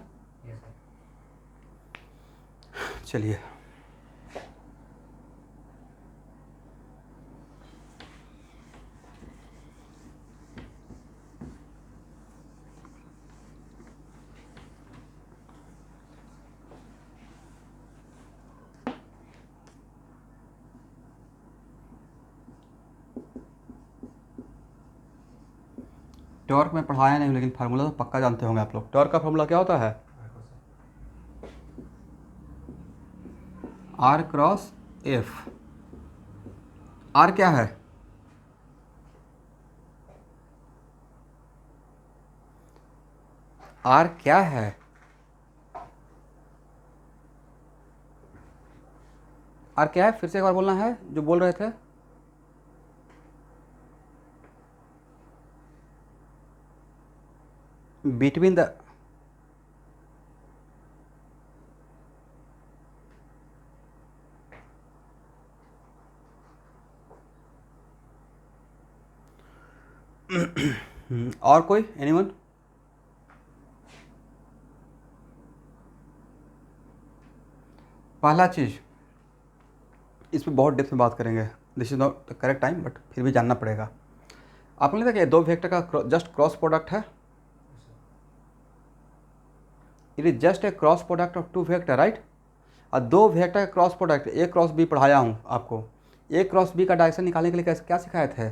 चलिए टॉर्क में पढ़ाया नहीं, लेकिन फार्मूला तो पक्का जानते होंगे आप लोग। टॉर्क का फार्मूला क्या होता है, आर क्रॉस एफ। आर क्या है, आर क्या है, आर क्या है, फिर से एक बार बोलना है जो बोल रहे थे। बिटवीन द, और कोई एनीवन। पहला चीज़, इस पर बहुत डेप्थ में बात करेंगे, this is not the correct time, but फिर भी जानना पड़ेगा। आपने देखा दो वेक्टर का जस्ट क्रॉस प्रोडक्ट है, it is just a cross product of two vector, right. और दो वेक्टर का cross product, A cross B पढ़ाया हूँ आपको। ए क्रॉस बी का डायरेक्शन निकालने के लिए कैसे क्या सिखाए थे,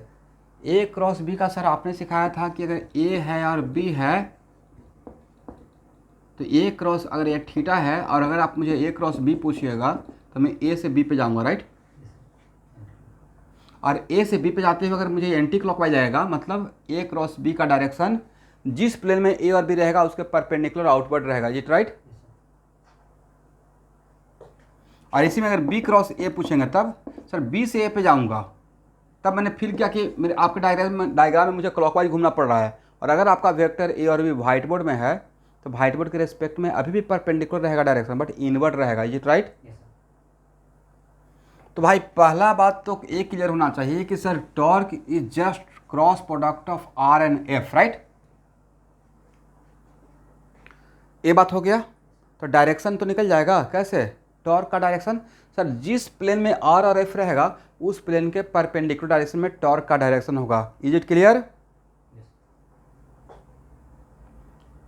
ए क्रॉस बी का सर आपने सिखाया था कि अगर ए है और बी है तो ए क्रॉस, अगर ये थीटा है और अगर आप मुझे ए क्रॉस बी पूछिएगा तो मैं ए से बी पे जाऊंगा, राइट। और ए से बी पे जाते हुए अगर मुझे एंटी क्लॉकवाइज आएगा, मतलब ए क्रॉस बी का डायरेक्शन जिस प्लेन में ए और बी रहेगा उसके परपेंडिकुलर आउटवर्ड रहेगा, ये राइट। और इसी में अगर बी क्रॉस ए पूछेंगे तब सर बी से ए पे जाऊंगा, तब मैंने फील किया कि मेरे आपके डायग्राम में मुझे क्लॉकवाइज घूमना पड़ रहा है। और अगर आपका वेक्टर ए और बी व्हाइट बोर्ड में है तो व्हाइट बोर्ड के रेस्पेक्ट में अभी भी परपेंडिकुलर रहेगा डायरेक्शन, बट इनवर्ड रहेगा, ये राइट। तो भाई पहला बात तो एक क्लियर होना चाहिए कि sir torque is just cross product of R and F, right. ये बात हो गया। तो डायरेक्शन तो निकल जाएगा कैसे, टॉर्क का डायरेक्शन सर जिस प्लेन में आर और एफ रहेगा उस प्लेन के परपेंडिकुलर डायरेक्शन में टॉर्क का डायरेक्शन होगा। Is it clear?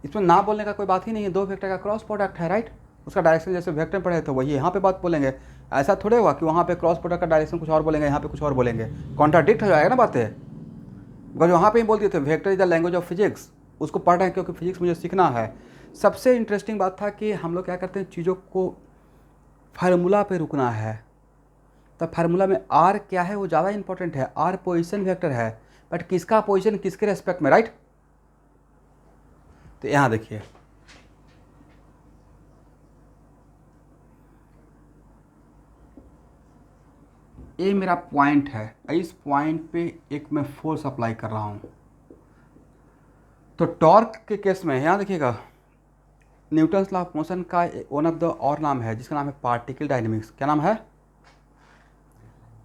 इसमें ना बोलने का कोई बात ही नहीं है, दो वेक्टर का क्रॉस प्रोडक्ट है, राइट। उसका डायरेक्शन जैसे वेक्टर पढ़े तो वही यहाँ पे बात बोलेंगे। ऐसा थोड़े हुआ कि वहाँ पे क्रॉस प्रोडक्ट का डायरेक्शन कुछ और बोलेंगे, यहाँ पे कुछ और बोलेंगे, कॉन्ट्राडिक्ट हो जाएगा ना बातें। बिकॉज वहाँ पे ही बोल दिए थे vector is the language of physics, उसको पढ़ रहे हैं क्योंकि फिजिक्स मुझे सीखना है। सबसे इंटरेस्टिंग बात था कि हम लोग क्या करते हैं, चीज़ों को फार्मूला पे रुकना है। तो फार्मूला में आर क्या है वो ज़्यादा इंपॉर्टेंट है। आर पोजीशन वेक्टर है, बट किसका पोजीशन किसके रेस्पेक्ट में, राइट। तो यहाँ देखिए, ये मेरा पॉइंट है, इस पॉइंट पे एक मैं फोर्स अप्लाई कर रहा हूँ। तो टॉर्क के केस में यहाँ देखिएगा, न्यूटन्स लॉ ऑफ मोशन का वन ऑफ द और नाम है जिसका नाम है पार्टिकल डायनेमिक्स। क्या नाम है?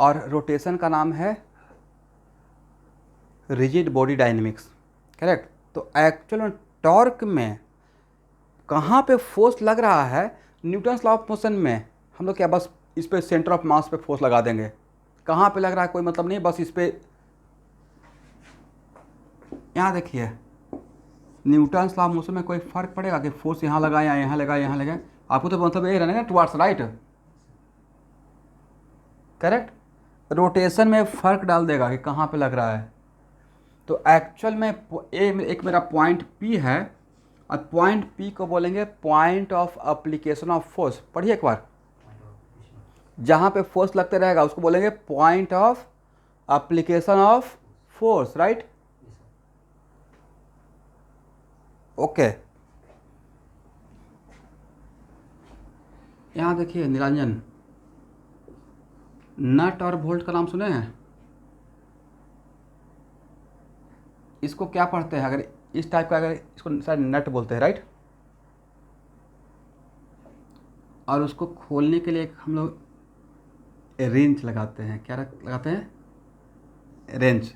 और रोटेशन का नाम है रिजिड बॉडी डायनेमिक्स, करेक्ट। तो एक्चुअल में टॉर्क में कहाँ पे फोर्स लग रहा है, न्यूटन्स लॉ ऑफ मोशन में हम लोग क्या बस इस पे सेंटर ऑफ मास पे फोर्स लगा देंगे। कहाँ पे लग रहा है कोई मतलब नहीं, बस इस पे। यहाँ देखिए, न्यूटन्स लॉ ऑफ मोशन में कोई फर्क पड़ेगा कि फोर्स यहाँ लगा या यहाँ लगा, यहाँ लगा? आपको तो मतलब यही रहना ना, टुवार्ड्स राइट, करेक्ट। रोटेशन में फ़र्क डाल देगा कि कहाँ पे लग रहा है। तो एक्चुअल में एक मेरा पॉइंट P है, और पॉइंट P को बोलेंगे point of application of force. पढ़िए एक बार, जहाँ पे फोर्स लगते रहेगा उसको बोलेंगे point of application of force, right. Okay, यहाँ देखिए निरंजन, नट और बोल्ट का नाम सुने हैं? इसको क्या पढ़ते हैं अगर इस टाइप का, अगर इसको शायद नट बोलते हैं, राइट। और उसको खोलने के लिए हम लोग रेंच लगाते हैं। क्या लगाते हैं? रेंच।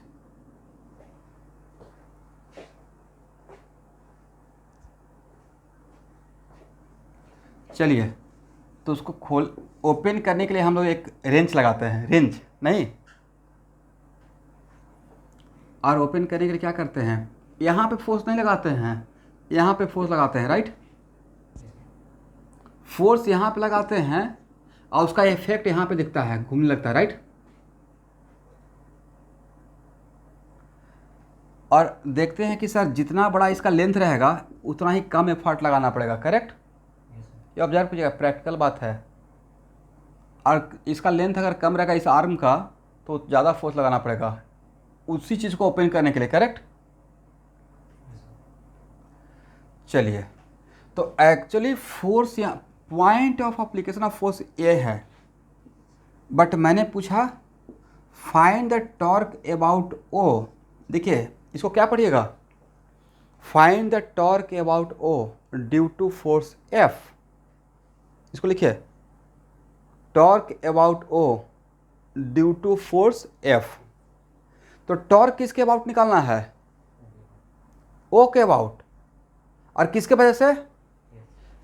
चलिए, तो उसको ओपन करने के लिए हम लोग एक रेंच लगाते हैं, रेंच नहीं। और ओपन करने के लिए क्या करते हैं, यहाँ पे फोर्स नहीं लगाते हैं, यहाँ पे फोर्स लगाते हैं, राइट। फोर्स यहाँ पे लगाते हैं और उसका इफेक्ट यहाँ पे दिखता है, घूमने लगता है, राइट। और देखते हैं कि सर जितना बड़ा इसका लेंथ रहेगा उतना ही कम एफर्ट लगाना पड़ेगा, करेक्ट। ये ऑब्जर्व कीजिएगा, प्रैक्टिकल बात है। और इसका लेंथ अगर कम रहेगा इस आर्म का तो ज़्यादा फोर्स लगाना पड़ेगा उसी चीज़ को ओपन करने के लिए, करेक्ट। चलिए, तो एक्चुअली फोर्स या point of application of force ये है, बट मैंने पूछा find the torque about O. देखिए इसको क्या पढ़िएगा, find the torque about O due to force F. इसको लिखिए, torque about O due to force F. तो टॉर्क किसके अबाउट निकालना है? ओ के अबाउट। और किसके वजह से?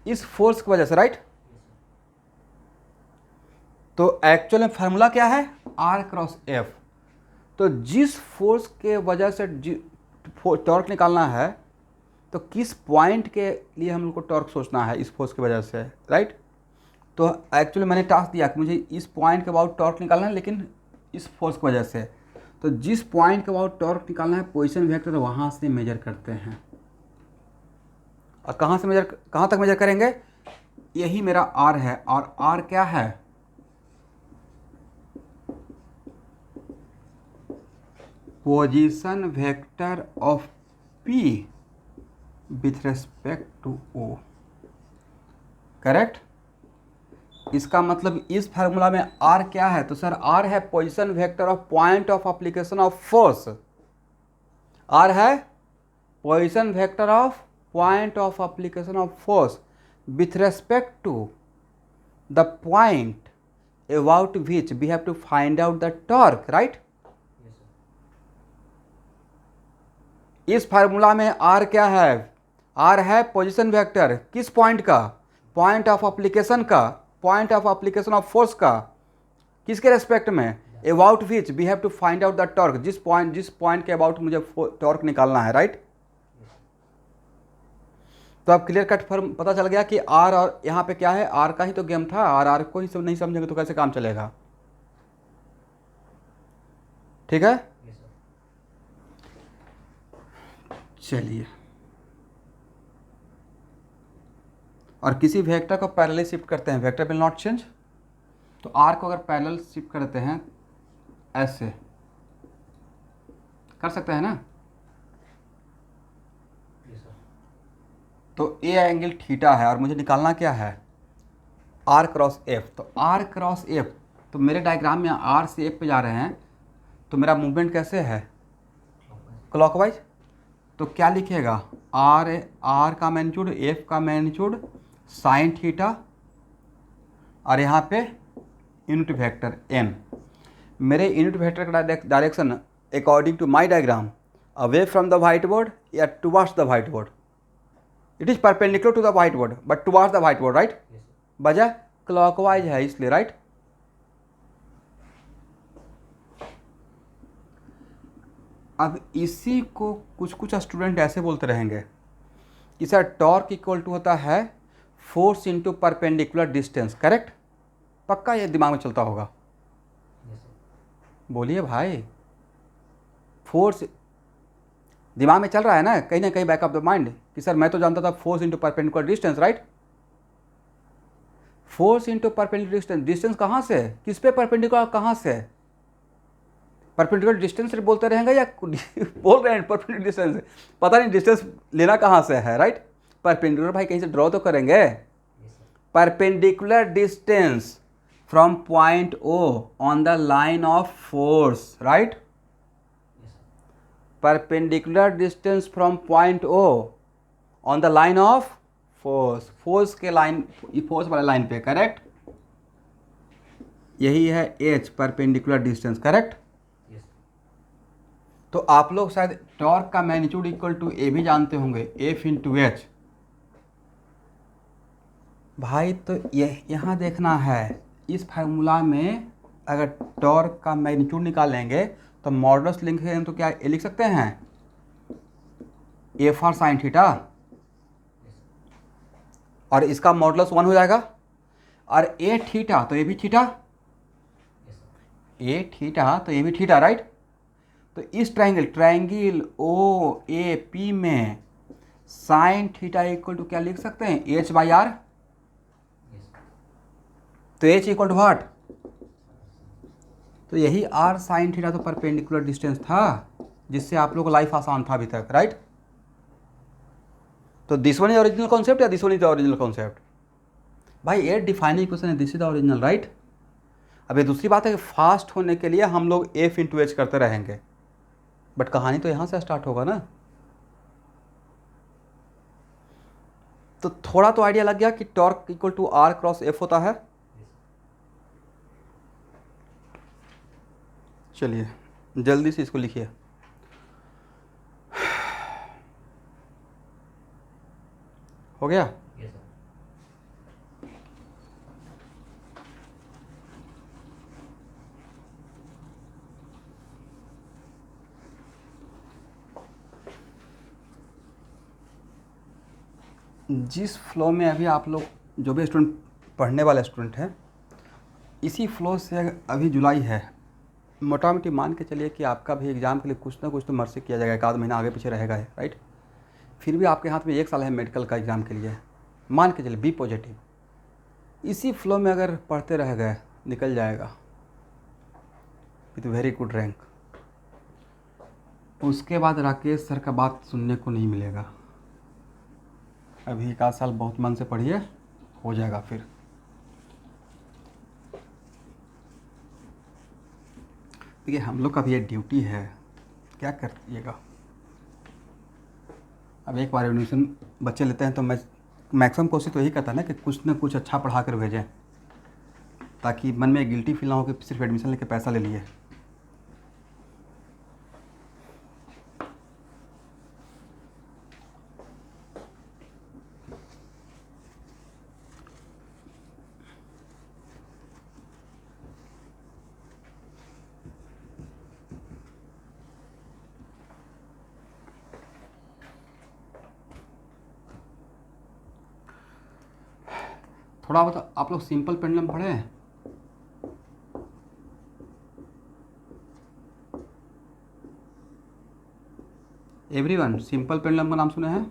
इस फोर्स की वजह से, राइट। तो एक्चुअल में फार्मूला क्या है? R cross F. तो जिस फोर्स के वजह से टॉर्क निकालना है, तो किस पॉइंट के लिए हम लोग को टॉर्क सोचना है इस फोर्स की वजह से, राइट। तो एक्चुअली मैंने टास्क दिया कि मुझे इस पॉइंट के अबाउट टॉर्क निकालना है, लेकिन इस फोर्स की वजह से। तो जिस पॉइंट के अबाउट टॉर्क निकालना है पोजीशन वेक्टर वहाँ से मेजर करते हैं। और कहाँ तक मेजर करेंगे? यही मेरा आर है, और आर क्या है? Position vector of P with respect to O, correct. इसका मतलब इस फार्मूला में R क्या है? तो सर R है position vector of point of application of force. R है position vector of point of application of force with respect to the point about which we have to find out the torque, right. इस formula में R क्या है? R है position vector किस point का? Point of application का, point of application of force का। किसके रेस्पेक्ट में? About which we have to find out the torque, जिस पॉइंट के अबाउट मुझे टॉर्क निकालना है, राइट। तो अब क्लियर कट फॉर्म पता चल गया कि आर और यहाँ पे क्या है, आर का ही तो गेम था, आर को ही सब नहीं समझेंगे तो कैसे काम चलेगा। ठीक है, चलिए। और किसी वेक्टर को पैरेलल शिफ्ट करते हैं, वेक्टर विल नॉट चेंज। तो आर को अगर पैरेलल शिफ्ट करते हैं ऐसे कर सकते हैं ना। तो ए एंगल थीटा है और मुझे निकालना क्या है, आर क्रॉस एफ। तो आर क्रॉस एफ, तो मेरे डायग्राम में आर से एफ पे जा रहे हैं, तो मेरा मूवमेंट कैसे है, क्लॉकवाइज। तो क्या लिखिएगा, आर का मैग्नीट्यूड, एफ का मैग्नीट्यूड साइन थीटा, और यहाँ पे यूनिट वेक्टर एम। मेरे यूनिट वेक्टर का direction according to my diagram away from the white board या towards the white board. It is perpendicular to the white board but towards the white board, right. वजह clockwise है इसलिए, right. अब इसी को कुछ कुछ स्टूडेंट ऐसे बोलते रहेंगे कि सर टॉर्क इक्वल टू होता है force into perpendicular distance, correct. पक्का ये दिमाग में चलता होगा, बोलिए भाई। फोर्स दिमाग में चल रहा है ना कहीं बैक ऑफ द माइंड कि सर मैं तो जानता था force into perpendicular distance, right. Force into perpendicular distance, distance कहाँ से है, किस पे परपेंडिकुलर कहाँ से है, परपेंडिकुलर डिस्टेंस से बोलते रहेंगे या बोल रहे हैं परपेंडिकुलर डिस्टेंस से, पता नहीं डिस्टेंस लेना कहाँ से है, राइट। परपेंडिकुलर भाई कहीं से ड्रॉ तो करेंगे। Perpendicular distance from point O on the line of force, right. Perpendicular distance from point O on the line of force, force के लाइन, फोर्स वाले लाइन पे, करेक्ट। यही है एच, परपेंडिकुलर डिस्टेंस, करेक्ट। तो आप लोग शायद टॉर्क का मैग्नीट्यूड इक्वल टू ए भी जानते होंगे, एफ इंटू एच। भाई तो ये यहाँ देखना है, इस फार्मूला में अगर टॉर्क का मैग्नीट्यूड निकालेंगे तो मॉडुलस लिखेंगे तो क्या लिख सकते हैं, एफ आर साइन थीटा, और इसका मॉडुलस 1 हो जाएगा। और ए थीटा तो ये भी थीटा, ए थीटा तो ये भी थीटा, राइट। तो इस ट्रायंगल ओ ए पी में साइन थीटा इक्वल टू क्या लिख सकते हैं, एच बाई आर। तो एच इक्वल टू व्हाट, तो यही आर साइन थीटा तो परपेंडिकुलर डिस्टेंस था जिससे आप लोग को लाइफ आसान था अभी तक, राइट। तो this one is original concept या this one is the original concept, भाई ये डिफाइनिंग क्वेश्चन है, this is the original, right. अब ये दूसरी बात है कि फास्ट होने के लिए हम लोग एफ इंटू एच करते रहेंगे, बट कहानी तो यहाँ से स्टार्ट होगा ना। तो थोड़ा तो आइडिया लग गया कि torque equal to R cross F होता है। चलिए जल्दी से इसको लिखिए। हो गया। जिस फ्लो में अभी आप लोग जो भी स्टूडेंट पढ़ने वाले स्टूडेंट हैं, इसी फ्लो से अभी जुलाई है, मोटा मोटी मान के चलिए कि आपका भी एग्ज़ाम के लिए कुछ ना कुछ तो मर्सी किया जाएगा, एक आध महीना आगे पीछे रहेगा, राइट। फिर भी आपके हाथ में 1 साल है मेडिकल का एग्ज़ाम के लिए, मान के चलिए बी पॉजिटिव। इसी फ्लो में अगर पढ़ते रह गए निकल जाएगा विथ वेरी गुड रैंक। उसके बाद राकेश सर का बात सुनने को नहीं मिलेगा। अभी 1 आध साल बहुत मन से पढ़िए, हो जाएगा फिर। देखिए हम लोग का भी ये ड्यूटी है, क्या करिएगा। अब एक बार एडमिशन बच्चे लेते हैं तो मैं मैक्सिमम कोशिश तो यही करता है ना कि कुछ ना कुछ अच्छा पढ़ा कर भेजें, ताकि मन में गिल्टी फील ना हो कि सिर्फ एडमिशन लेके पैसा ले लिए। थोड़ा बहुत आप लोग सिंपल पेंडुलम पढ़े हैं? एवरीवन सिंपल पेंडुलम का नाम सुने हैं?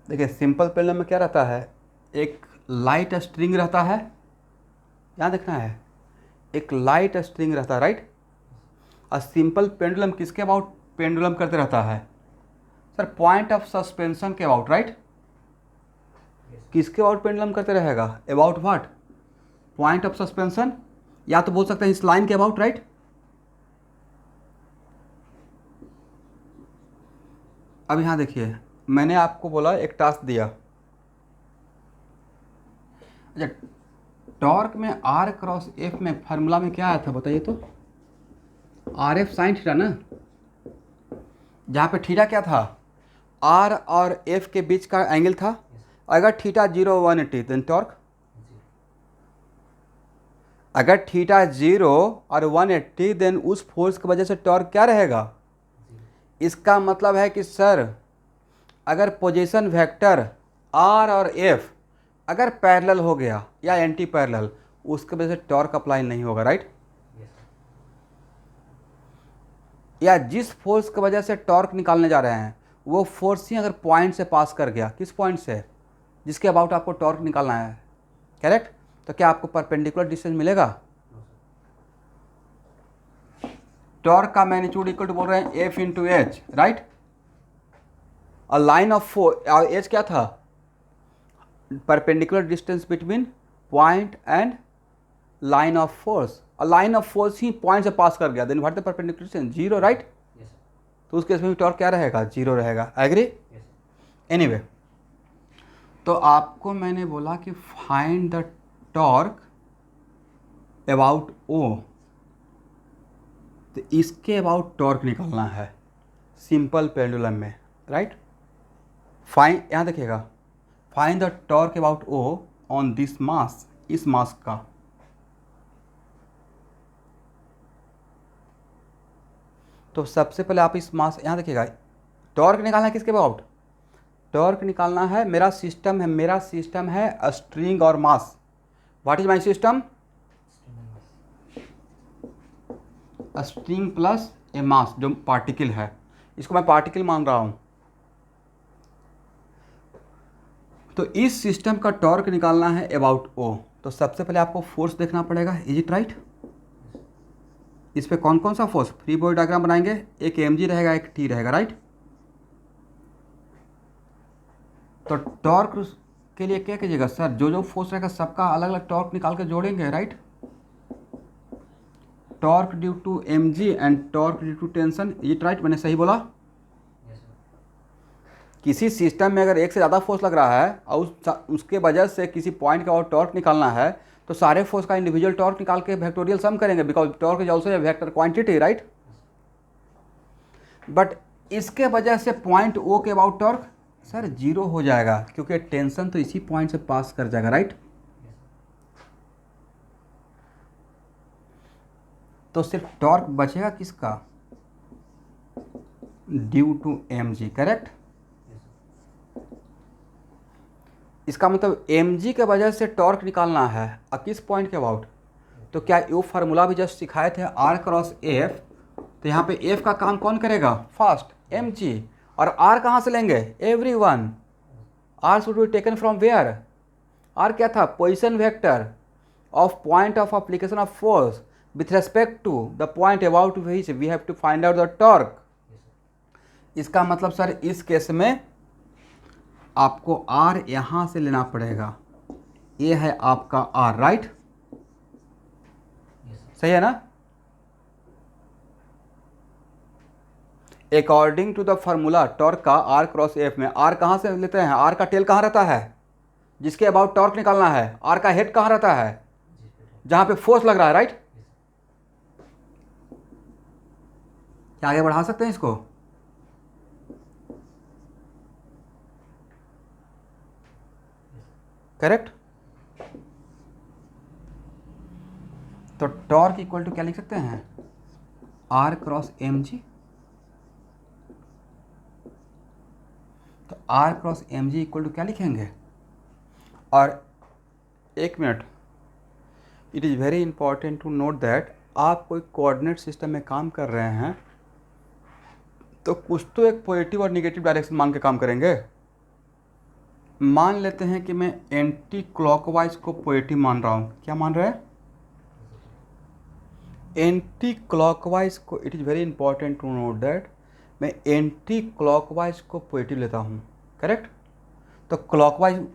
देखिए सिंपल पेंडुलम में क्या रहता है, एक लाइट स्ट्रिंग रहता है, यहाँ देखना है, एक लाइट स्ट्रिंग रहता है, राइट। और सिंपल पेंडुलम किसके अबाउट पेंडुलम करते रहता है सर? पॉइंट ऑफ सस्पेंशन के अबाउट, राइट। किसके अबाउट पेंडुलम करते रहेगा? About what? Point of suspension, या तो बोल सकते हैं इस लाइन के अबाउट, राइट। अब यहाँ देखिए, मैंने आपको बोला एक टास्क दिया, अच्छा टॉर्क में आर क्रॉस एफ में फार्मूला में क्या आया था बताइए तो? आर एफ साइन थीटा ना, जहाँ पे थीटा क्या था? आर और एफ के बीच का एंगल था। अगर थीटा 0 180 देन टॉर्क, अगर थीटा 0 और 180 देन उस फोर्स की वजह से टॉर्क क्या रहेगा? इसका मतलब है कि सर अगर पोजीशन वेक्टर आर और एफ अगर पैरेलल हो गया या एंटी पैरेलल, उसके वजह से टॉर्क अप्लाई नहीं होगा, राइट। या जिस फोर्स की वजह से टॉर्क निकालने जा रहे हैं वो फोर्स ही अगर पॉइंट से पास कर गया, किस पॉइंट से? जिसके अबाउट आपको टॉर्क निकालना है, करेक्ट। तो क्या आपको परपेंडिकुलर डिस्टेंस मिलेगा? टॉर्क का मैग्नीट्यूड इक्वल टू बोल रहे हैं एफ इंटू एच, राइट। और लाइन ऑफ फोर्स, और एच क्या था? Perpendicular distance between point and line of force, और लाइन ऑफ फोर्स ही पॉइंट से पास कर गया, then what the perpendicular distance? 0, right. तो उस केस में टॉर्क क्या रहेगा? 0 रहेगा। एग्री? एनीवे, तो आपको मैंने बोला कि find the torque about O, तो इसके अबाउट टॉर्क निकालना है सिंपल पेंडुलम में, राइट। फाइंड, यहाँ देखिएगा, find the torque about O on this mass, इस मास का। तो सबसे पहले आप इस मास, यहाँ देखिएगा, टॉर्क निकालना है किसके अबाउट? टॉर्क निकालना है, मेरा सिस्टम है स्ट्रिंग और mass. What is my system? String plus a mass, जो पार्टिकल है, इसको मैं पार्टिकल मान रहा हूं। तो इस सिस्टम का टॉर्क निकालना है अबाउट ओ। तो सबसे पहले आपको फोर्स देखना पड़ेगा, इज इट राइट? इस पे कौन कौन सा फोर्स? फ्री बॉडी डायग्राम बनाएंगे, एक mg रहेगा, एक t रहेगा, राइट। तो टॉर्क के लिए क्या कीजिएगा सर, जो जो फोर्स रहेगा सबका अलग अलग टॉर्क निकाल के जोड़ेंगे, right. Torque due to mg and torque due to tension, is it right? मैंने सही बोला? किसी सिस्टम में अगर एक से ज़्यादा फोर्स लग रहा है और उसके वजह से किसी पॉइंट का और टॉर्क निकालना है, तो सारे फोर्स का इंडिविजुअल टॉर्क निकाल के वेक्टोरियल सम करेंगे, because torque is also a vector quantity, right. But इसके वजह से पॉइंट ओ के अबाउट टॉर्क सर 0 हो जाएगा, क्योंकि टेंशन तो इसी पॉइंट से पास कर जाएगा, राइट। तो सिर्फ टॉर्क बचेगा किसका? Due to mg, correct. इसका मतलब mg के वजह से टॉर्क निकालना है, और किस पॉइंट के अबाउट? तो क्या वो फार्मूला भी जस्ट सिखाए थे, r क्रॉस एफ। तो यहाँ पे f का काम कौन करेगा? फर्स्ट mg, और r कहाँ से लेंगे? Everyone. r should be taken from where? r क्या था? Position vector of point of application of force with respect to the point about which we have to find out the torque. इसका मतलब sir इस case में आपको r यहाँ से लेना पड़ेगा, ये है आपका r, राइट। सही है ना? According to the formula torque का r क्रॉस एफ में, r कहाँ से लेते हैं? r का टेल कहाँ रहता है? जिसके अबाउट टॉर्क निकालना है। r का हेड कहाँ रहता है? जहाँ पे फोर्स लग रहा है, राइट। क्या आगे बढ़ा सकते हैं इसको? करेक्ट। तो टॉर्क इक्वल टू क्या लिख सकते हैं? आर क्रॉस एम जी, तो R cross M G equal to क्या लिखेंगे? और एक minute, it is very important to note that आप कोई कोऑर्डिनेट सिस्टम में काम कर रहे हैं तो कुछ तो एक पॉजिटिव और नेगेटिव डायरेक्शन मान के काम करेंगे। मान लेते हैं कि मैं एंटी क्लॉकवाइज को पॉजिटिव मान रहा हूँ, क्या मान रहे हैं? एंटी क्लॉकवाइज को, it is very important to note that मैं एंटी क्लॉकवाइज को पॉजिटिव लेता हूँ, करेक्ट? तो क्लॉकवाइज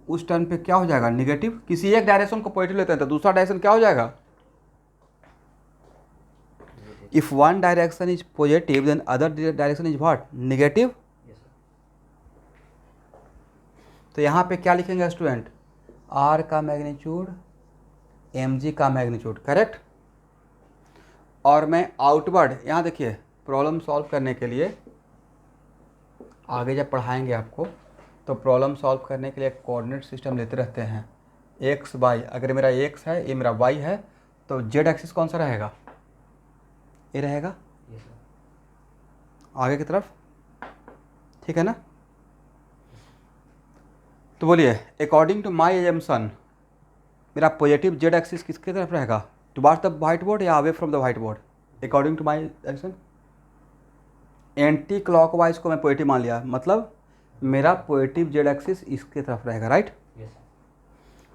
उस टर्न पे क्या हो जाएगा? निगेटिव। किसी एक डायरेक्शन को पॉजिटिव लेते हैं तो दूसरा डायरेक्शन क्या हो जाएगा? If one direction is positive then other direction is what? Negative. तो यहाँ पे क्या लिखेंगे स्टूडेंट? आर का मैग्नीट्यूड एम जी का मैग्नीट्यूड, करेक्ट? और मैं आउटवर्ड, यहाँ देखिए प्रॉब्लम सॉल्व करने के लिए आगे जब पढ़ाएंगे आपको तो प्रॉब्लम सॉल्व करने के लिए कोऑर्डिनेट सिस्टम लेते रहते हैं, एक्स वाई। अगर मेरा एक्स है, ये मेरा वाई है, तो जेड एक्सिस कौन सा रहेगा? ये रहेगा आगे की तरफ, ठीक है ना? तो बोलिए अकॉर्डिंग टू माई एजम्पशन मेरा पॉजिटिव जेड एक्सिस किसकी तरफ रहेगा? टुवार्ड्स द व्हाइट बोर्ड या away from the white board? According to my assumption anti clockwise को मैं पॉजिटिव मान लिया, मतलब मेरा पॉजिटिव जेड एक्सिस इसके तरफ रहेगा, राइट?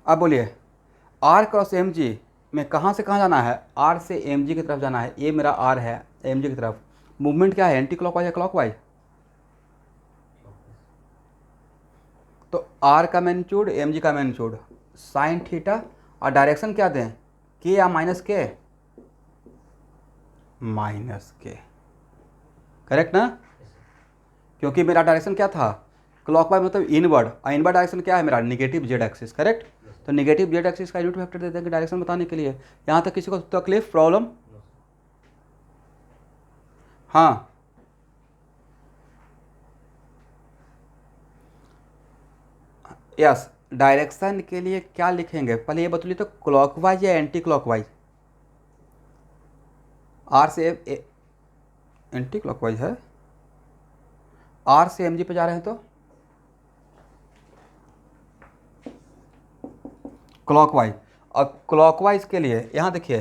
अब बोलिए आर क्रॉस एम जी में कहाँ से कहाँ जाना है? आर से एम जी की तरफ जाना है। ये मेरा आर है, एम जी की तरफ मूवमेंट क्या है? एंटी क्लॉकवाइज या क्लॉकवाइज? तो आर का मैग्नीट्यूड एम जी का मैग्नीट्यूड साइन थीटा, और डायरेक्शन क्या दें? के या माइनस के? माइनस के, करेक्ट ना? क्योंकि मेरा डायरेक्शन क्या था? क्लॉकवाइज, मतलब इनवर्ड, और इनवर्ड डायरेक्शन क्या है मेरा? Negative Z axis, correct? तो निगेटिव जेड एक्सिस का यूनिट वेक्टर दे देंगे डायरेक्शन बताने के लिए। यहाँ तक किसी को तकलीफ, प्रॉब्लम? हाँ, यस। डायरेक्शन के लिए क्या लिखेंगे पहले ये बतलिए तो, क्लॉकवाइज या एंटी क्लॉकवाइज? आर से एंटी क्लॉकवाइज है, आर से एम जी पे जा रहे हैं तो क्लॉकवाइज। और क्लॉकवाइज के लिए यहाँ देखिए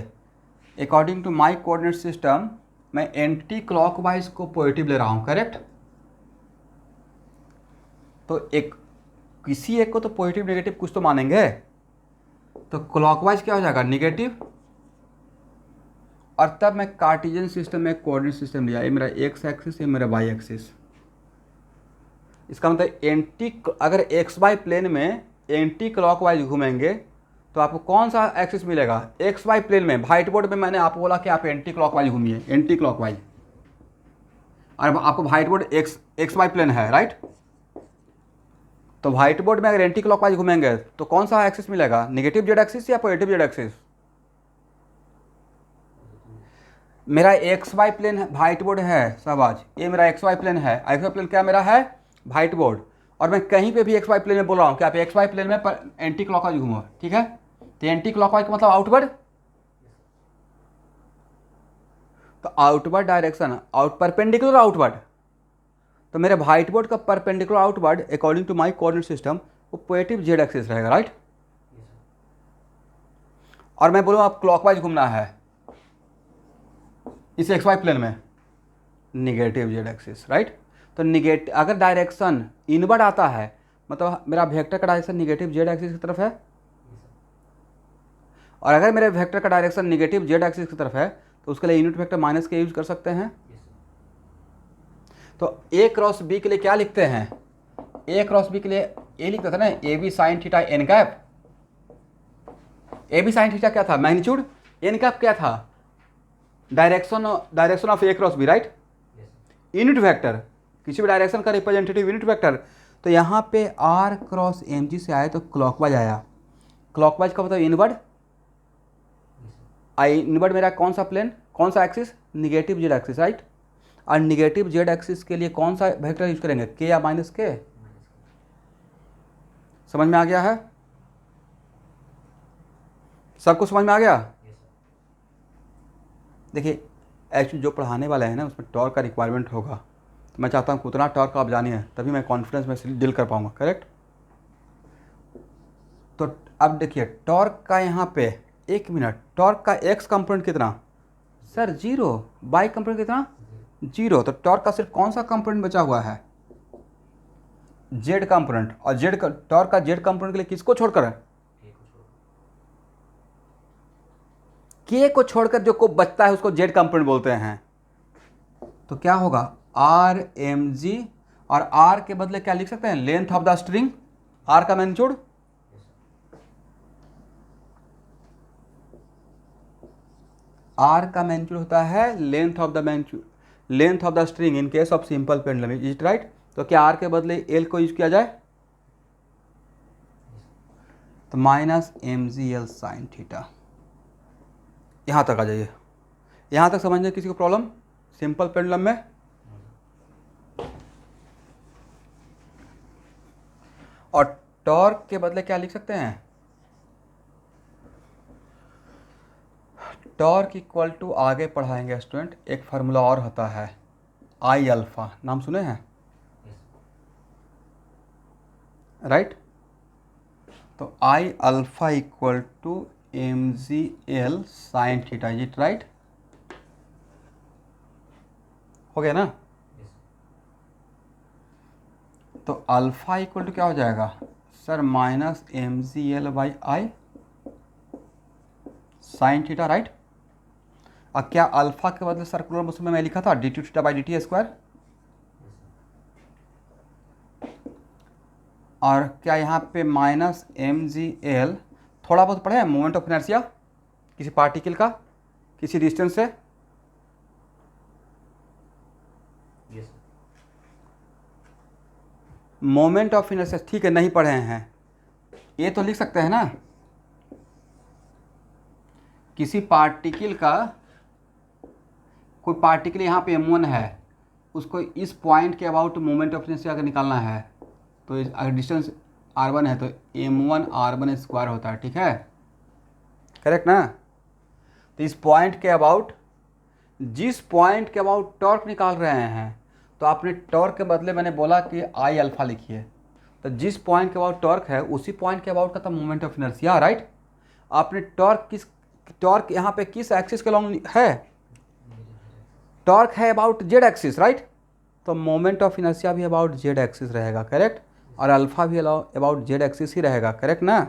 according to my coordinate system मैं एंटी क्लॉकवाइज को पॉजिटिव ले रहा हूँ, करेक्ट? तो एक किसी एक को तो पॉजिटिव नेगेटिव कुछ तो मानेंगे, तो क्लॉकवाइज क्या हो जाएगा? निगेटिव। और तब मैं कार्टेशियन सिस्टम में कोऑर्डिनेट सिस्टम लिया, ये मेरा एक्स एक्सिस, ये मेरा वाई एक्सिस। इसका मतलब एंटी, अगर एक्स वाई प्लेन में एंटी क्लॉकवाइज घूमेंगे तो आपको कौन सा एक्सिस मिलेगा? एक्स वाई प्लेन में। व्हाइट बोर्ड में मैंने आपको बोला कि आप एंटी क्लॉकवाइज घूमिए, एंटी क्लॉकवाइज। और आपको white board X Y plane है, राइट? तो व्हाइट बोर्ड में अगर एंटी क्लॉकवाइज घूमेंगे तो कौन सा एक्सिस मिलेगा? नेगेटिव जेड एक्सिस या पॉजिटिव जेड एक्सिस? मेरा एक्स वाई प्लेन है, व्हाइट बोर्ड है शाबाश, ये मेरा एक्स वाई प्लेन है। एक्स वाई प्लेन क्या मेरा है? White board. और मैं कहीं पे भी एक्स वाई प्लेन में बोल रहा हूँ कि आप एक्स वाई प्लेन में एंटी क्लॉकवाइज घूमो, ठीक है? तो एंटी क्लॉकवाइज का मतलब आउटवर्ड। तो आउटवर्ड डायरेक्शन, परपेंडिकुलर आउटवर्ड। तो मेरे व्हाइट बोर्ड का perpendicular outward according to my coordinate system वो पॉजिटिव जेड एक्सिस रहेगा, राइट? और मैं बोलूँ आप क्लॉकवाइज घूमना है इस एक्स वाई प्लेन में, निगेटिव जेड एक्सिस, राइट? तो निगेटिव अगर डायरेक्शन इनवर्ड आता है मतलब मेरा वेक्टर का डायरेक्शन निगेटिव जेड एक्सिस की तरफ है, और अगर मेरे वेक्टर का डायरेक्शन निगेटिव जेड एक्सिस की तरफ है तो उसके लिए यूनिट वेक्टर माइनस के यूज कर सकते हैं। तो ए क्रॉस बी के लिए क्या लिखते हैं? ए क्रॉस बी के लिए ए लिखते थे ना, A B sine theta N cap. A B sine theta क्या था? मैग्नीट्यूड। एन कैप क्या था? Direction of A cross B, right? Unit vector, किसी भी डायरेक्शन का रिप्रेजेंटेटिव यूनिट वेक्टर। तो यहाँ पे आर क्रॉस एम जी से आए तो क्लॉकवाइज आया। क्लॉकवाइज का मतलब इनवर्ड। इनवर्ड मेरा कौन सा प्लेन, कौन सा axis? Negative Z axis, right? और निगेटिव जेड एक्सिस के लिए कौन सा वेक्टर यूज करेंगे? के या माइनस के? समझ में आ गया है? सबको समझ में आ गया? देखिए एक्चुअली जो पढ़ाने वाले हैं ना उसमें टॉर्क का रिक्वायरमेंट होगा, तो मैं चाहता हूँ कि उतना टॉर्क आप जानिए तभी मैं कॉन्फिडेंस में डील कर पाऊँगा, करेक्ट। तो अब देखिए टॉर्क का यहाँ पे, एक मिनट, टॉर्क का एक्स कंपोनेंट कितना सर 0, वाई कंपोनेंट कितना 0, तो टॉर्क का सिर्फ कौन सा कंपोनेंट बचा हुआ है जेड कंपोनेंट, और टॉर्क का जेड कंपोनेंट के लिए किसको छोड़कर है के को छोड़कर जो को बचता है उसको जेड कंपोनेंट बोलते हैं। तो क्या होगा आर एम जी, और आर के बदले क्या लिख सकते हैं length of the string, R का मैग्नीट्यूड, आर का मैग्नीट्यूड होता है length of the string in case of simple pendulum, is it right. तो क्या आर के बदले एल को यूज किया जाए, तो minus M G L sine theta. यहाँ तक आ जाइए, यहाँ तक समझने किसी को प्रॉब्लम सिंपल पेंडुलम में। और टॉर्क के बदले क्या लिख सकते हैं, टॉर्क इक्वल टू, आगे पढ़ाएंगे स्टूडेंट, एक फार्मूला और होता है आई अल्फा, नाम सुने हैं राइट। तो I alpha equal to M G L sine theta, is it right, हो गया ना। तो अल्फा इक्वल टू क्या हो जाएगा sir minus M G L by I sine theta, right. अब क्या अल्फा के बदले सर्कुलर मोशन में मैं लिखा था D two theta by D T square, और क्या यहाँ पे माइनस एम जी एल, थोड़ा बहुत पढ़े हैं मोमेंट ऑफ इनर्शिया किसी पार्टिकल का किसी डिस्टेंस से, मोमेंट ऑफ इनर्शिया, ठीक है नहीं पढ़े हैं, ये तो लिख सकते हैं ना, किसी पार्टिकल का, कोई पार्टिकल यहाँ पे m1 है, उसको इस पॉइंट के अबाउट मोमेंट ऑफ इनर्शिया अगर निकालना है, तो अगर डिस्टेंस r1 है तो m1 r1 स्क्वायर होता है, ठीक है करेक्ट ना। तो इस पॉइंट के अबाउट, जिस पॉइंट के अबाउट टॉर्क निकाल रहे हैं, तो आपने टॉर्क के बदले मैंने बोला कि आई अल्फा लिखिए, तो जिस पॉइंट के अबाउट टॉर्क है उसी पॉइंट के अबाउट का था मोमेंट ऑफ इनर्शिया, राइट। आपने टॉर्क यहाँ पे किस एक्सिस के लॉन्ग है, टॉर्क है अबाउट जेड एक्सिस, राइट। तो मोमेंट ऑफ इनर्शिया भी अबाउट जेड एक्सिस रहेगा, करेक्ट, और अल्फा भी अबाउट जेड एक्सिस ही रहेगा, करेक्ट ना।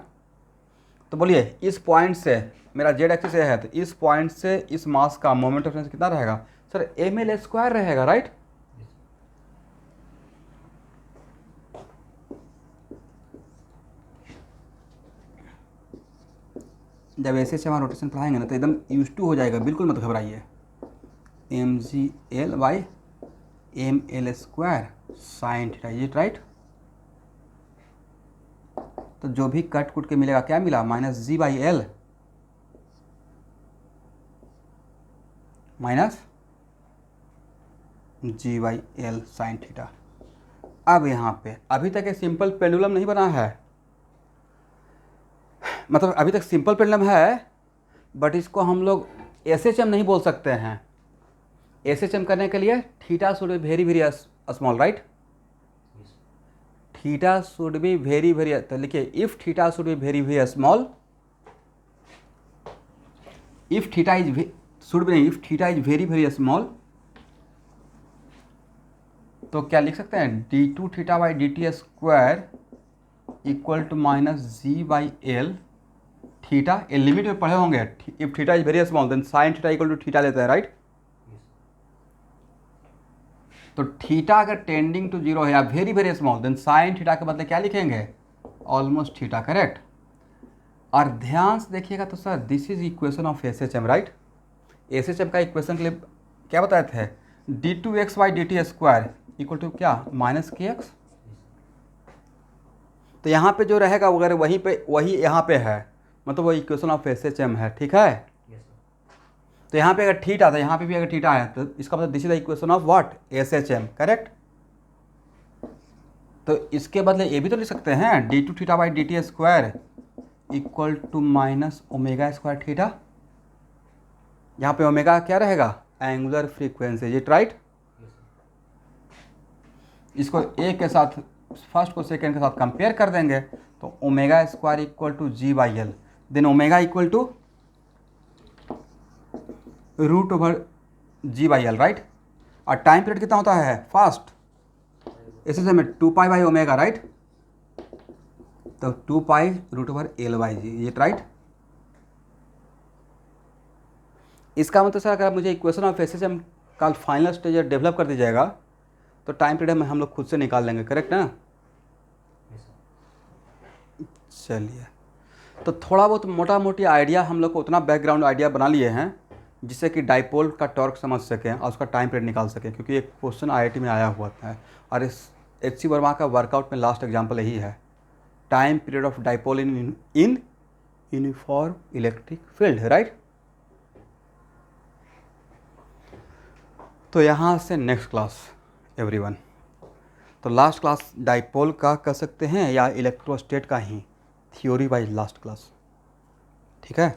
तो बोलिए इस पॉइंट से, मेरा जेड एक्सिस है, तो इस पॉइंट से इस मास का मोमेंट ऑफ इनर्शिया कितना रहेगा सर एम एल स्क्वायर रहेगा, राइट। जब ऐसे से हमारा रोटेशन पढ़ाएंगे ना तो एकदम यूज टू हो जाएगा, बिल्कुल मत घबराइए। M G L by M L square sine theta, is it right. तो जो भी कट कुट के मिलेगा क्या मिला minus G by L minus G by L sine theta. अब यहाँ पे अभी तक एक सिंपल पेंडुलम नहीं बना है, मतलब अभी तक सिंपल पेंडुलम है, बट इसको हम लोग एस एच एम नहीं बोल सकते हैं। एस एच एम करने के लिए theta should be very very small, right, theta should be very very, तो लिखिए if theta should be very very small, if theta is should be, if theta is very very small, तो क्या लिख सकते हैं D two theta by D T square equal to minus G by L theta. ये limit में पढ़े होंगे, if theta is very small then sine theta equal to theta लेते हैं, राइट। तो थीटा अगर टेंडिंग टू जीरो है या very very small then sine theta के बदले क्या लिखेंगे ऑलमोस्ट थीटा, करेक्ट। और ध्यान से देखिएगा तो sir this is equation of S H M, right. S H M का इक्वेशन के लिए क्या बताए थे D two X by D T square equal to क्या माइनस के एक्स। तो यहाँ पे जो रहेगा अगर वहीं पे वही यहाँ पे है, मतलब वो equation of S H M है, ठीक है। तो यहाँ पे अगर थीटा था, यहाँ पे भी अगर थीटा है, तो इसका मतलब this is the equation of what S H M, correct. तो इसके बदले ये भी तो लिख सकते हैं D two theta by D T square equal to minus omega square theta. यहाँ पे ओमेगा क्या रहेगा angular frequency, is it right? इसको ए के साथ, फर्स्ट को सेकेंड के साथ कंपेयर कर देंगे तो omega square equal to G by L, then omega equal to root over G by L, right? और टाइम पीरियड कितना होता है फास्ट, इसी से में 2 पाई बाई ओमेगा, राइट? तो 2 pi root over L by G, ये राइट? इसका मतलब सर अगर आप मुझे इक्वेशन ऑफ फेसिस हम कल फाइनल स्टेज डेवलप कर दीजिएगा तो टाइम पीरियड में हम लोग खुद से निकाल लेंगे, करेक्ट ना? चलिए, तो थोड़ा बहुत मोटा मोटी आइडिया हम लोग को उतना बैकग्राउंड आइडिया बना लिए हैं जिससे कि डाइपोल का टॉर्क समझ सकें और उसका टाइम पीरियड निकाल सकें, क्योंकि एक क्वेश्चन आईआईटी में आया हुआ था और इस एच सी वर्मा का वर्कआउट में लास्ट एग्जाम्पल यही है, time period of dipole in uniform electric field, right? तो यहाँ से नेक्स्ट क्लास एवरीवन, तो लास्ट क्लास डाइपोल का कर सकते हैं या इलेक्ट्रोस्टेट का ही थ्योरी वाइज लास्ट क्लास, ठीक है?